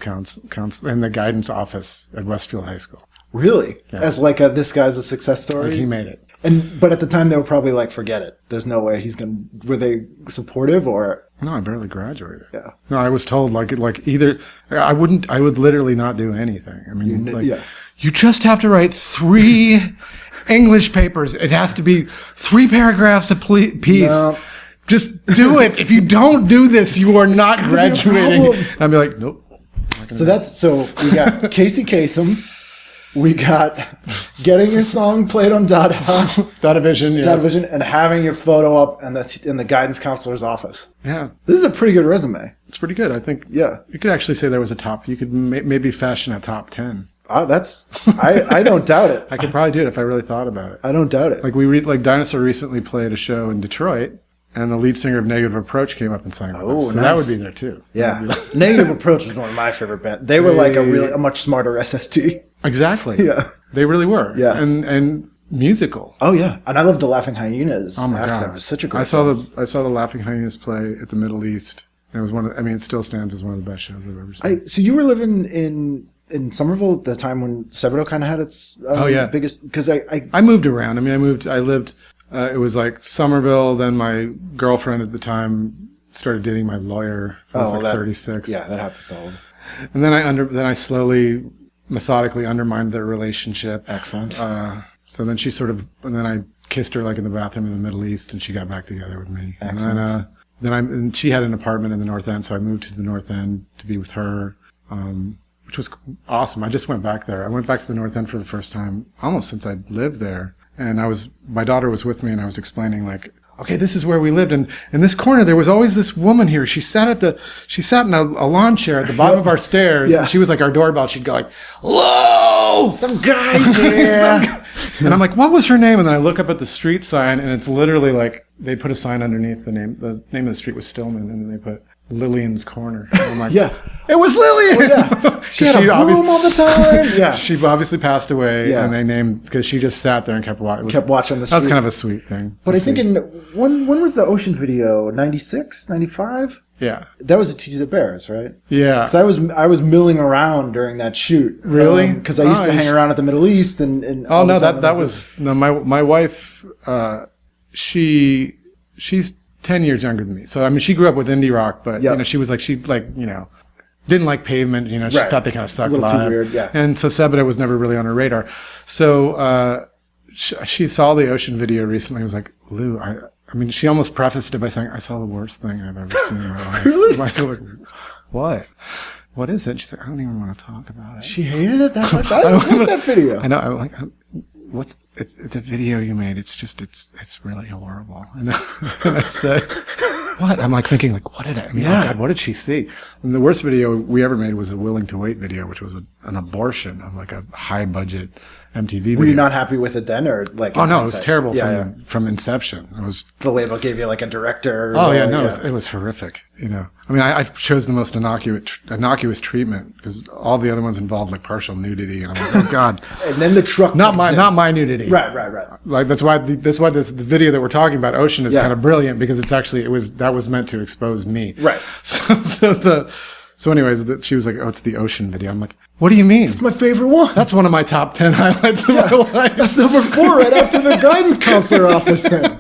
S4: in the guidance office at Westfield High School.
S1: Really?
S4: Yeah.
S1: As like this guy's a success story?
S4: Like he made it.
S1: But at the time they were probably like, forget it. There's no way he's going to... Were they supportive or...
S4: No, I barely graduated.
S1: Yeah.
S4: No, I was told like either I would literally not do anything. I mean, you just have to write 3 English papers. It has to be 3 paragraphs a piece.
S1: No.
S4: Just do it. If you don't do this, you are not graduating. And I'd be like, nope.
S1: So we got Casey Kasem. We got getting your song played on
S4: Datavision, yes.
S1: Datavision, and having your photo up in the guidance counselor's office.
S4: Yeah.
S1: This is a pretty good resume.
S4: It's pretty good. I think
S1: Yeah.
S4: you could actually say there was a top. You could maybe fashion a top 10.
S1: I don't doubt it.
S4: I could probably do it if I really thought about it.
S1: I don't doubt it.
S4: Like Dinosaur recently played a show in Detroit, and the lead singer of Negative Approach came up and sang with us. So
S1: nice.
S4: that would be there too.
S1: Yeah. Negative Approach was one of my favorite bands. They were like a much smarter SST.
S4: Exactly.
S1: Yeah.
S4: They really were.
S1: Yeah.
S4: And musical.
S1: Oh yeah. And I loved the Laughing Hyenas.
S4: Oh my God.
S1: That was such a great
S4: I saw the Laughing Hyenas play at the Middle East. It was it still stands as one of the best shows I've ever seen.
S1: So you were living in Somerville at the time when Sebadoh kind of had its biggest... Because
S4: I moved around. I mean, I lived... it was like Somerville, then my girlfriend at the time started dating my lawyer. I was 36.
S1: Yeah, that happens all.
S4: And then I slowly, methodically undermined their relationship.
S1: Excellent.
S4: So then and then I kissed her like in the bathroom in the Middle East, and she got back together with me.
S1: Excellent.
S4: And then she had an apartment in the North End, so I moved to the North End to be with her, which was awesome. I just went back there. I went back to the North End for the first time almost since I lived there. And my daughter was with me, and I was explaining like, okay, this is where we lived, and in this corner there was always this woman here. She sat in a lawn chair at the bottom of our stairs, and she was like our doorbell. She'd go like, "Hello,
S1: some guys here."
S4: And I'm like, what was her name? And then I look up at the street sign, and it's literally like they put a sign underneath the name. The name of the street was Stillman, and then they put Lillian's Corner. And I'm like,
S1: yeah,
S4: it was Lillian.
S1: Yeah. She had a broom all the time. Yeah,
S4: she obviously passed away, and they named because she just sat there and kept watching.
S1: Watching the street.
S4: That was kind of a sweet thing.
S1: But I think when was the Ocean video? 96, 95?
S4: Yeah,
S1: that was a T to the Bears, right?
S4: Yeah,
S1: because I was milling around during that shoot.
S4: Really?
S1: Because I used to hang around at the Middle East and
S4: my wife. She's 10 years younger than me. So, I mean, she grew up with indie rock, but, she was like, didn't like Pavement, she thought they kind of sucked live.
S1: Too weird, yeah.
S4: And so Sebadoh was never really on her radar. So, she saw the Ocean video recently and was like, Lou, I mean, she almost prefaced it by saying, I saw the worst thing I've ever seen in my life.
S1: Really?
S4: Like, what? What is it? She's like, I don't even want to talk about it.
S1: She hated it that much? I don't like that video.
S4: I know. I'm like, it's a video you made. It's really horrible. And I said, what? I'm like thinking like, what did I, oh God, what did she see? And the worst video we ever made was a Willing to Wait video, which was an abortion of like a high budget MTV video.
S1: Were you not happy with it then or like?
S4: Oh no, it was terrible from inception. It was.
S1: The label gave you like a director.
S4: Oh yeah, no, it was horrific. I mean, I chose the most innocuous treatment because all the other ones involved like partial nudity, and I'm like, oh God.
S1: And then the truck.
S4: Not my nudity.
S1: Right.
S4: Like that's why the video that we're talking about, Ocean, is kind of brilliant because that was meant to expose me.
S1: Right.
S4: So anyways, she was like, oh, it's the Ocean video. I'm like, what do you mean?
S1: It's my favorite one.
S4: That's one of my top 10 highlights of my life.
S1: That's number 4 right after the guidance counselor office thing.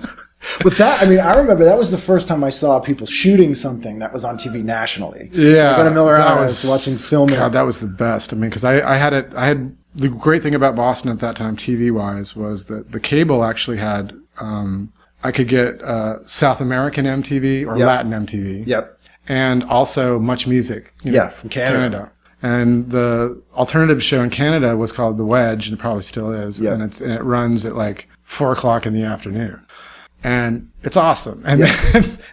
S1: But that, I mean, I remember that was the first time I saw people shooting something that was on TV nationally.
S4: Yeah.
S1: So I got to mill around. I was watching Filmation.
S4: God, that was the best. I mean, because I had the great thing about Boston at that time, TV-wise, was that the cable actually had, I could get South American MTV or Latin MTV.
S1: Yep.
S4: And also Much Music.
S1: From Canada.
S4: And the alternative show in Canada was called The Wedge, and it probably still is.
S1: Yep.
S4: And it runs at like 4:00 in the afternoon. And it's awesome. And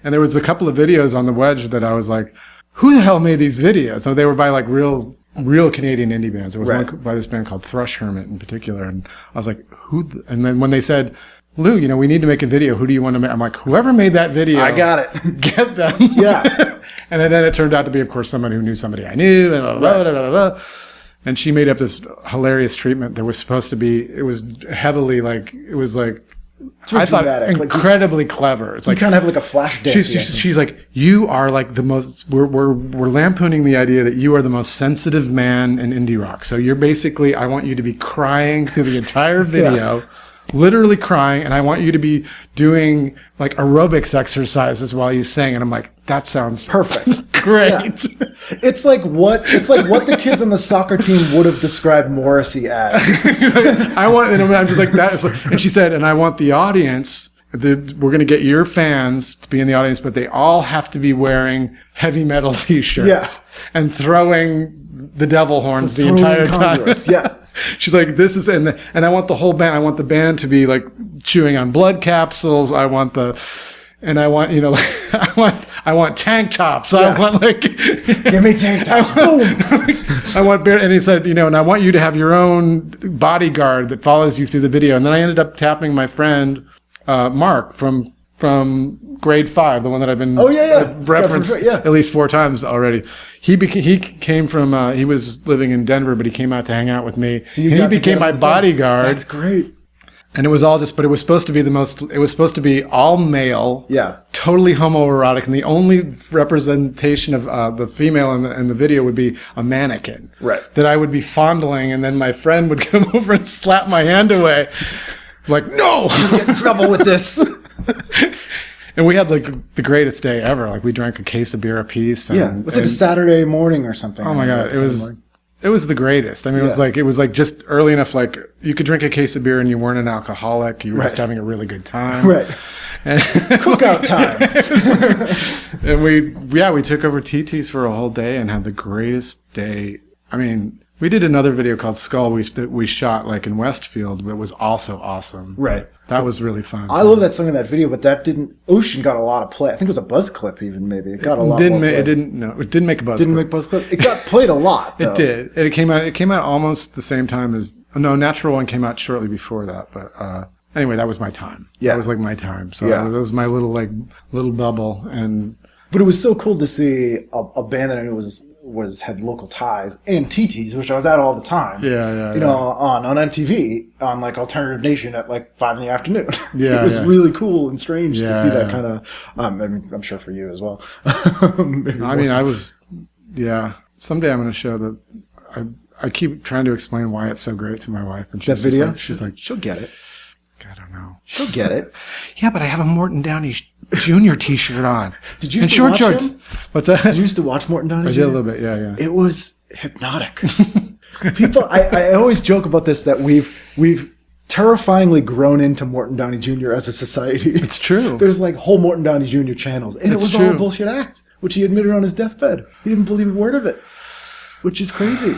S4: and there was a couple of videos on The Wedge that I was like, who the hell made these videos? So they were by like real Canadian indie bands. There was one by this band called Thrush Hermit in particular. And I was like, and then when they said, Lou, we need to make a video. Who do you want to make? I'm like, whoever made that video.
S1: I got it.
S4: Get them.
S1: Yeah.
S4: And then it turned out to be, of course, someone who knew somebody I knew, and blah, blah, blah, blah, blah. And she made up this hilarious treatment that was supposed to be, it was heavily like, it was like, I thought incredibly clever. It's like,
S1: you kind of have like a flash dance.
S4: She's like, you are like the most, we're lampooning the idea that you are the most sensitive man in indie rock. So you're basically, I want you to be crying through the entire video. Literally crying, and I want you to be doing like aerobics exercises while you sing. And I'm like, that sounds
S1: perfect.
S4: Great.
S1: Yeah. It's like what the kids on the soccer team would have described Morrissey as.
S4: And I'm just like that. And she said, and I want the audience. We're going to get your fans to be in the audience, but they all have to be wearing heavy metal T-shirts and throwing the devil horns the entire time.
S1: Yeah.
S4: She's like, this is, and I want the whole band, I want the band to be like chewing on blood capsules. I want, you know, I want tank tops.
S1: Yeah.
S4: I want like,
S1: give me tank tops.
S4: I want, and he said, you know, and I want you to have your own bodyguard that follows you through the video. And then I ended up tapping my friend, Mark from grade 5, the one that I've been referenced at least 4 times already. He came from he was living in Denver, but he came out to hang out with me. So and he became my bodyguard.
S1: That's great.
S4: And it was all but it was supposed to be it was supposed to be all male.
S1: Yeah.
S4: Totally homoerotic, and the only representation of the female in the video would be a mannequin.
S1: Right.
S4: That I would be fondling, and then my friend would come over and slap my hand away. Like, no!
S1: You get in trouble with this.
S4: And we had like the greatest day ever. Like we drank a case of beer apiece. And,
S1: it was like a Saturday morning or something.
S4: Oh my God. It was the greatest. I mean, it was like just early enough. Like you could drink a case of beer and you weren't an alcoholic. You were just having a really good time.
S1: Right. And cookout time.
S4: And we took over TT's for a whole day and had the greatest day. I mean, we did another video called Skull that we shot like in Westfield, but was also awesome.
S1: Right.
S4: That was really fun.
S1: I love that song in that video, but that didn't. Ocean got a lot of play. I think it was a buzz clip, even maybe. It got a lot.
S4: It didn't make a buzz.
S1: Didn't make buzz clip. It got played a lot. Though.
S4: It did. It came out almost the same time as Natural One came out shortly before that. But anyway, that was my time. Yeah, that was like my time. So that was my little bubble.
S1: But it was so cool to see a band that I knew had local ties, and TT's, which I was at all the time. You know, on MTV on like Alternative Nation at like 5 p.m. It was really cool and strange to see that kind of. I mean, I'm sure for you as well. Someday I'm going to show that. I keep trying to explain why it's so great to my wife, and she's that video.
S4: She's like,
S1: she'll get it.
S4: I don't know.
S1: She'll get it.
S4: Yeah, but I have a Morton Downey Jr. T-shirt on.
S1: Did you used to watch him?
S4: What's that?
S1: Did you used to watch Morton Downey Jr.?
S4: I did a little bit, yeah.
S1: It was hypnotic. People, I always joke about this, that we've terrifyingly grown into Morton Downey Jr. as a society.
S4: It's true.
S1: There's like whole Morton Downey Jr. channels, and it was all a bullshit act, which he admitted on his deathbed. He didn't believe a word of it, which is crazy.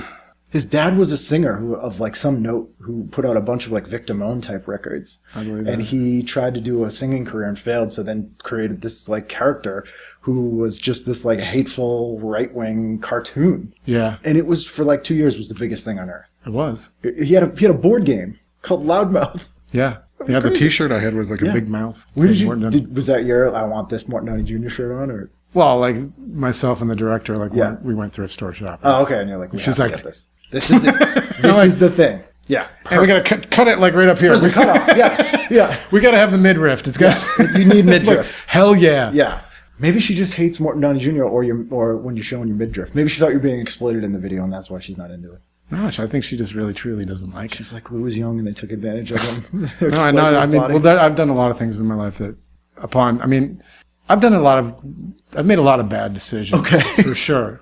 S1: His dad was a singer of like some note who put out a bunch of like Victim Own type records.
S4: I believe that.
S1: And he tried to do a singing career and failed, so then created this like character who was just this like hateful right-wing cartoon.
S4: Yeah.
S1: And it was for like 2 years was the biggest thing on earth.
S4: It was.
S1: He had a board game called Loudmouth.
S4: Yeah. Yeah, the T-shirt I had was like a big mouth.
S1: Where was that your I want this Morton Downey Jr. shirt on, or?
S4: Well, like myself and the director, like we went thrift store shopping.
S1: Oh, okay. And you're like,
S4: she's like,
S1: get this. This is it. This is the thing. Yeah.
S4: Perfect. And we got to cut it like right up here.
S1: There's a cutoff. Yeah.
S4: We got to have the midriff. It's got.
S1: You need midriff.
S4: Like, hell yeah.
S1: Yeah. Maybe she just hates Morton Downey Jr. or when you're showing your midriff. Maybe she thought you were being exploited in the video, and that's why she's not into it.
S4: No, I think she just really truly doesn't like it.
S1: She's like, Lou was young and they took advantage of him.
S4: I know. I mean, I've done a lot of things in my life that, I've made a lot of bad decisions. Okay. For sure.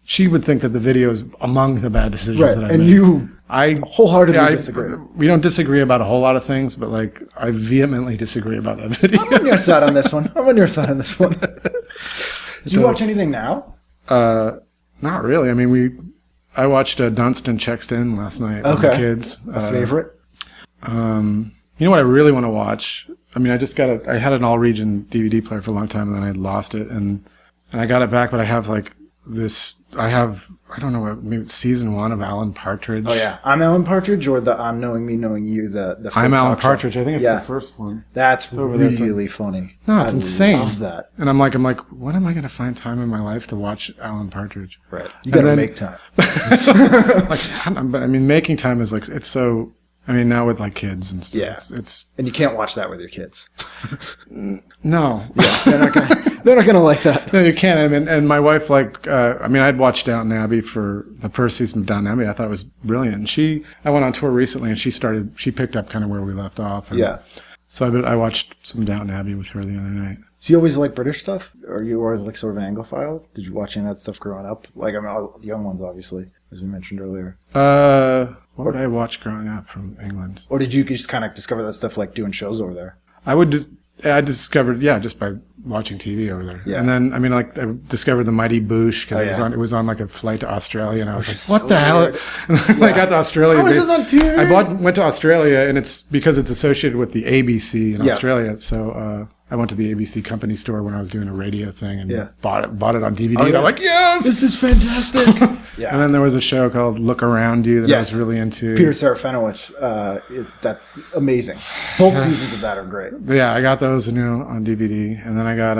S4: She would think that the video is among the bad decisions that I made. I wholeheartedly disagree. We don't disagree about a whole lot of things, but like I vehemently disagree about that video.
S1: I'm on your side on this one. Do you watch anything now?
S4: Not really. I mean, I watched Dunstan Checks In last night with the kids.
S1: A favorite?
S4: You know what I really want to watch? I mean, I had an all-region DVD player for a long time, and then I lost it, and I got it back, but I have like I don't know what, maybe it's season 1 of Alan Partridge.
S1: Oh yeah, I'm Alan Partridge, or the I'm Knowing Me, Knowing You. The
S4: I'm Alan Partridge. I think it's the first one.
S1: That's really funny.
S4: No, it's insane.
S1: I love that.
S4: And I'm like, when am I going to find time in my life to watch Alan Partridge?
S1: Right. You got to make time.
S4: I mean, making time is like, it's so. I mean, now with like kids and stuff.
S1: Yeah.
S4: It's
S1: and you can't watch that with your kids.
S4: No.
S1: Yeah, they're not gonna like that.
S4: No, you can't. I mean, and my wife, I'd watched Downton Abbey for the first season of Downton Abbey. I thought it was brilliant. And I went on tour recently, and she picked up kind of where we left off. And
S1: yeah.
S4: So I watched some Downton Abbey with her the other night.
S1: So you always like British stuff? Or you always like sort of Anglophile? Did you watch any of that stuff growing up? Like, I mean, all the young ones, obviously, as we mentioned earlier.
S4: What did I watch growing up from England?
S1: Or did you just kind of discover that stuff like doing shows over there?
S4: I discovered, just by watching TV over there. Yeah. And then, I mean, like, I discovered the Mighty Boosh because it was on like a flight to Australia, and I was like, what the hell? And then I got to Australia.
S1: How is this on TV?
S4: I went to Australia, and it's because it's associated with the ABC in Australia. So I went to the ABC company store when I was doing a radio thing and bought it on DVD. And I'm like, yes!
S1: This is fantastic!
S4: Yeah. And then there was a show called Look Around You that I was really into.
S1: Peter Serafinowicz, is that amazing. Both seasons of that are great.
S4: Yeah, I got those on DVD. And then I got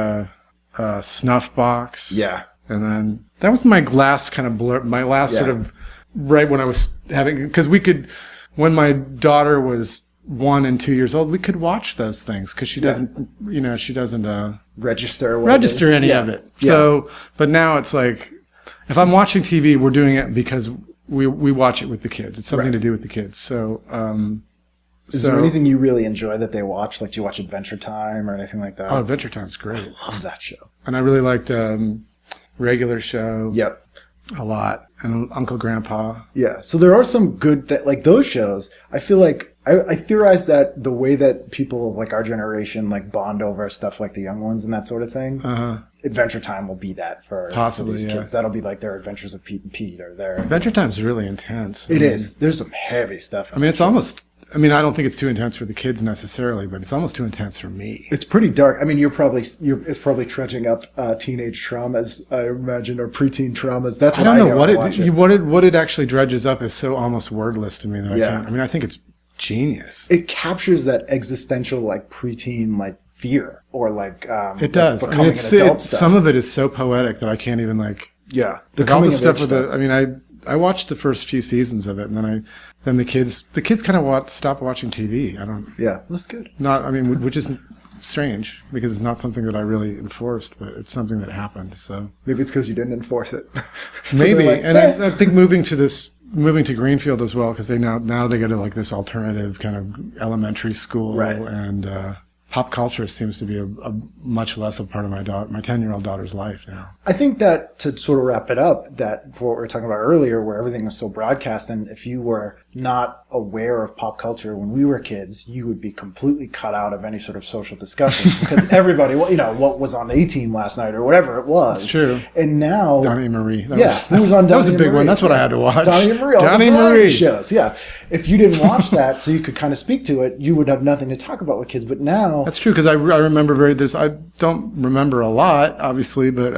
S4: a snuff box.
S1: Yeah.
S4: And then that was my last kind of sort of, right when I was having, because when my daughter was 1 and 2 years old, we could watch those things because she doesn't,
S1: register
S4: any of it. So, but now it's like, if I'm watching TV, we're doing it because we watch it with the kids. It's something to do with the kids. So,
S1: is there anything you really enjoy that they watch? Like, do you watch Adventure Time or anything like that?
S4: Oh, Adventure Time's great.
S1: I love that show.
S4: And I really liked Regular Show.
S1: Yep.
S4: A lot. And Uncle Grandpa.
S1: Yeah. So there are some good like those shows. I feel like I theorize that the way that people of like our generation like bond over stuff like the young ones and that sort of thing. Adventure Time will be that for these kids. That'll be like their Adventures of Pete and Pete or their
S4: Adventure Time's really intense.
S1: It is. There's some heavy stuff.
S4: I mean, it's almost. I mean, I don't think it's too intense for the kids necessarily, but it's almost too intense for me.
S1: It's pretty dark. I mean, it's probably trudging up teenage traumas, I imagine, or preteen traumas. That's what I don't know
S4: what it actually dredges up is so almost wordless to me that I can't. I mean, I think it's genius.
S1: It captures that existential like preteen like fear or like
S4: it does.
S1: Like, becoming an adult stuff.
S4: Some of it is so poetic that I can't even like.
S1: Yeah,
S4: the all the stuff with the. I mean, I watched the first few seasons of it, and then the kids kind of stopped watching TV. I don't.
S1: Yeah, that's good.
S4: Which is strange because it's not something that I really enforced, but it's something that happened. So
S1: maybe it's because you didn't enforce it.
S4: Maybe, like, and I think moving to Greenfield as well, because they now they go to like this alternative kind of elementary school,
S1: right.
S4: And pop culture seems to be a much less a part of my 10-year-old daughter's life now.
S1: I think that to sort of wrap it up, that for what we were talking about earlier, where everything was so broadcast, and if you were not aware of pop culture when we were kids, you would be completely cut out of any sort of social discussion because everybody, what was on the A-Team last night or whatever it was.
S4: It's true.
S1: And now
S4: Donnie and Marie.
S1: Who was on Donnie
S4: That was a big
S1: Marie.
S4: one. That's what I had to watch.
S1: Donnie and Marie.
S4: Donnie and Marie
S1: shows. Yeah. If you didn't watch that, so you could kind of speak to it, you would have nothing to talk about with kids. But now
S4: that's true because I remember I don't remember a lot, obviously, but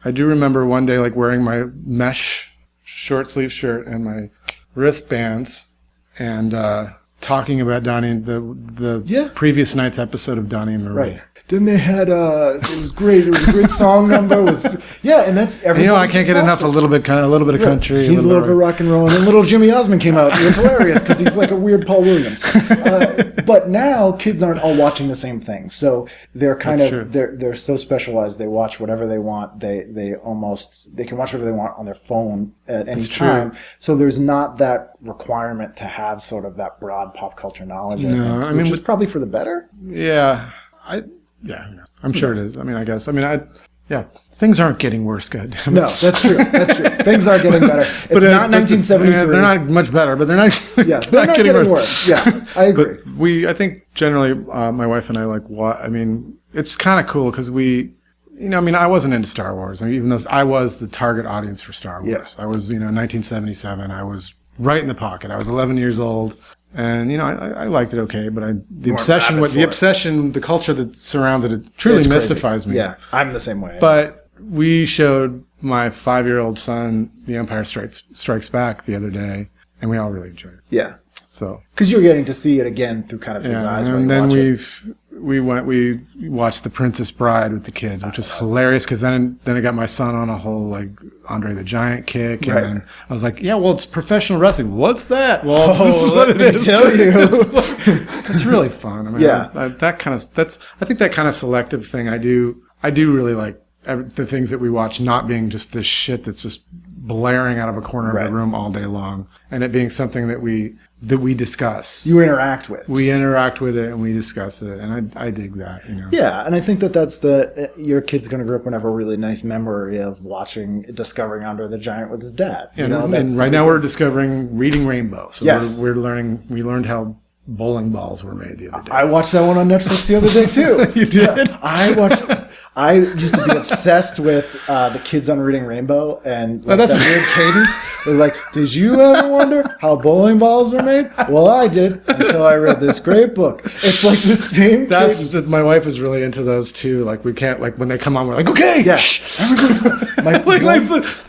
S4: I do remember one day like wearing my mesh short sleeve shirt and my wristbands and talking about Donnie, the previous night's episode of Donnie and Marie.
S1: Right. Then they had it was great. It was a great song number with and that's everything.
S4: I can't get enough a little bit of country.
S1: He's a little bit of rock and roll, and then little Jimmy Osmond came out. It was hilarious because he's like a weird Paul Williams. But now kids aren't all watching the same thing, so they're they're so specialized. They watch whatever they want. They can watch whatever they want on their phone at any time. True. So there's not that requirement to have sort of that broad pop culture knowledge. Which is probably for the better.
S4: Yeah, I'm sure it is. I mean, I guess. I mean, things aren't getting worse, good.
S1: No, that's true. Things are getting better. It's but, not 1973.
S4: They're not much better, but they're not.
S1: They're not getting worse. Yeah, I agree.
S4: But I think generally, my wife and I like. I mean, it's kind of cool because I wasn't into Star Wars. I mean, even though I was the target audience for Star Wars. I was, 1977. I was right in the pocket. I was 11 years old. And I liked it okay, but the culture that surrounded it truly mystifies me.
S1: Yeah, I'm the same way.
S4: But we showed my 5-year-old son The Empire Strikes Back the other day, and we all really enjoyed it.
S1: Yeah.
S4: So
S1: because you're getting to see it again through kind of his eyes.
S4: And then we watched The Princess Bride with the kids, which was hilarious. Because then I got my son on a whole like Andre the Giant kick, and then I was like, yeah, well, it's professional wrestling. What's that? Well, this is what it is.
S1: Tell you,
S4: it's really fun. I mean, I think that kind of selective thing. I do really like the things that we watch not being just this shit that's just blaring out of a corner of the room all day long, and it being something that we discuss.
S1: You interact with.
S4: We interact with it and we discuss it, and I dig that. You know?
S1: Yeah, and I think that's your kid's going to grow up and have a really nice memory of discovering Andre the Giant with his dad.
S4: And right now we're discovering Reading Rainbow. So we learned how bowling balls were made the other day.
S1: I watched that one on Netflix the other day too.
S4: You did?
S1: Yeah, I used to be obsessed with the kids on Reading Rainbow, and that weird cadence was like, did you ever wonder how bowling balls were made? Well, I did until I read this great book. It's like the same cadence.
S4: My wife is really into those too. Like we can't, like when they come on, we're like, okay,
S1: yeah,
S4: everybody,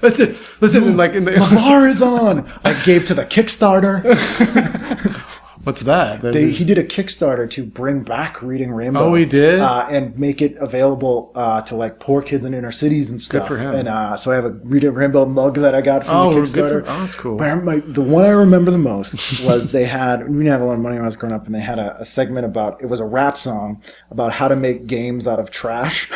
S4: that's it. Listen, like in the
S1: bar is on. I gave to the Kickstarter.
S4: What's that?
S1: He did a Kickstarter to bring back Reading Rainbow.
S4: Oh, he did?
S1: And make it available to like poor kids in inner cities and stuff.
S4: Good for him.
S1: And so I have a Reading Rainbow mug that I got from the Kickstarter.
S4: That's cool.
S1: But the one I remember the most was we didn't have a lot of money when I was growing up, and they had a segment it was a rap song about how to make games out of trash.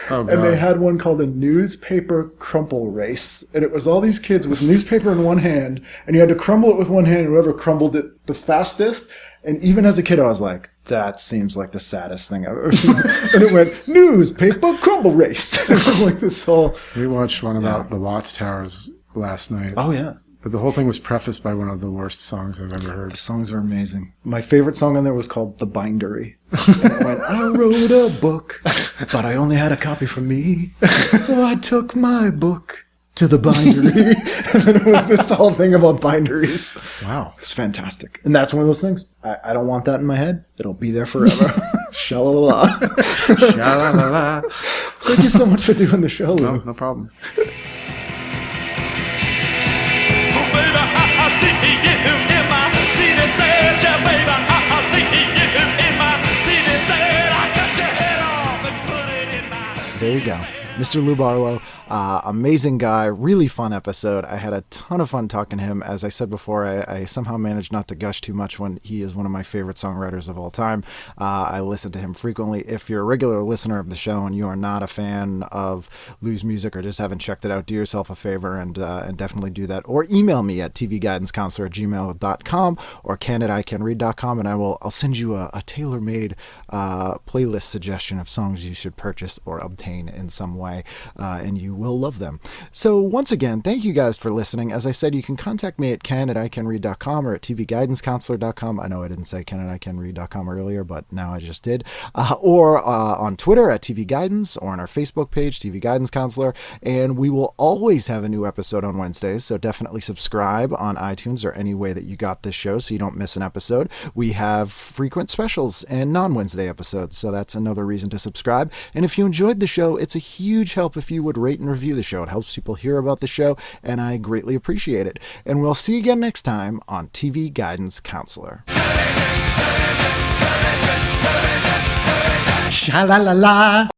S4: Oh, God.
S1: And they had one called a newspaper crumple race. And it was all these kids with newspaper in one hand, and you had to crumble it with one hand, and whoever crumbled it the fastest. And even as a kid, I was like, that seems like the saddest thing I've ever seen. And it went, newspaper crumble race. It was like this whole...
S4: We watched one about the Watts Towers last night.
S1: Oh, yeah.
S4: But the whole thing was prefaced by one of the worst songs I've ever heard.
S1: The songs are amazing. My favorite song on there was called The Bindery. And it went, I wrote a book, but I only had a copy for me. So I took my book to the bindery. And then it was this whole thing about binderies.
S4: Wow.
S1: It's fantastic. And that's one of those things. I don't want that in my head. It'll be there forever. Sha-la-la-la.
S4: Sha-la-la-la.
S1: Thank you so much for doing the show, Lou.
S4: No problem.
S3: There you go. Mr. Lou Barlow, amazing guy, really fun episode. I had a ton of fun talking to him. As I said before, I somehow managed not to gush too much when he is one of my favorite songwriters of all time. I listen to him frequently. If you're a regular listener of the show and you are not a fan of Lou's music or just haven't checked it out, do yourself a favor and definitely do that. Or email me at tvguidancecounselor@gmail.com or ken@icanread.com, and I'll send you a tailor-made playlist suggestion of songs you should purchase or obtain in some way. And you will love them. So once again, thank you guys for listening. As I said, you can contact me at ken@icanread.com or at tvguidancecounselor.com. I know I didn't say ken@icanread.com earlier, but now I just did. Or on Twitter at tvguidance, or on our Facebook page, TV Guidance Counselor. And we will always have a new episode on Wednesdays, so definitely subscribe on iTunes or any way that you got this show so you don't miss an episode. We have frequent specials and non-Wednesday episodes, so that's another reason to subscribe. And if you enjoyed the show, it's a huge help if you would rate and review the show. It helps people hear about the show, and I greatly appreciate it. And we'll see you again next time on TV Guidance Counselor.
S1: Sha-la-la-la.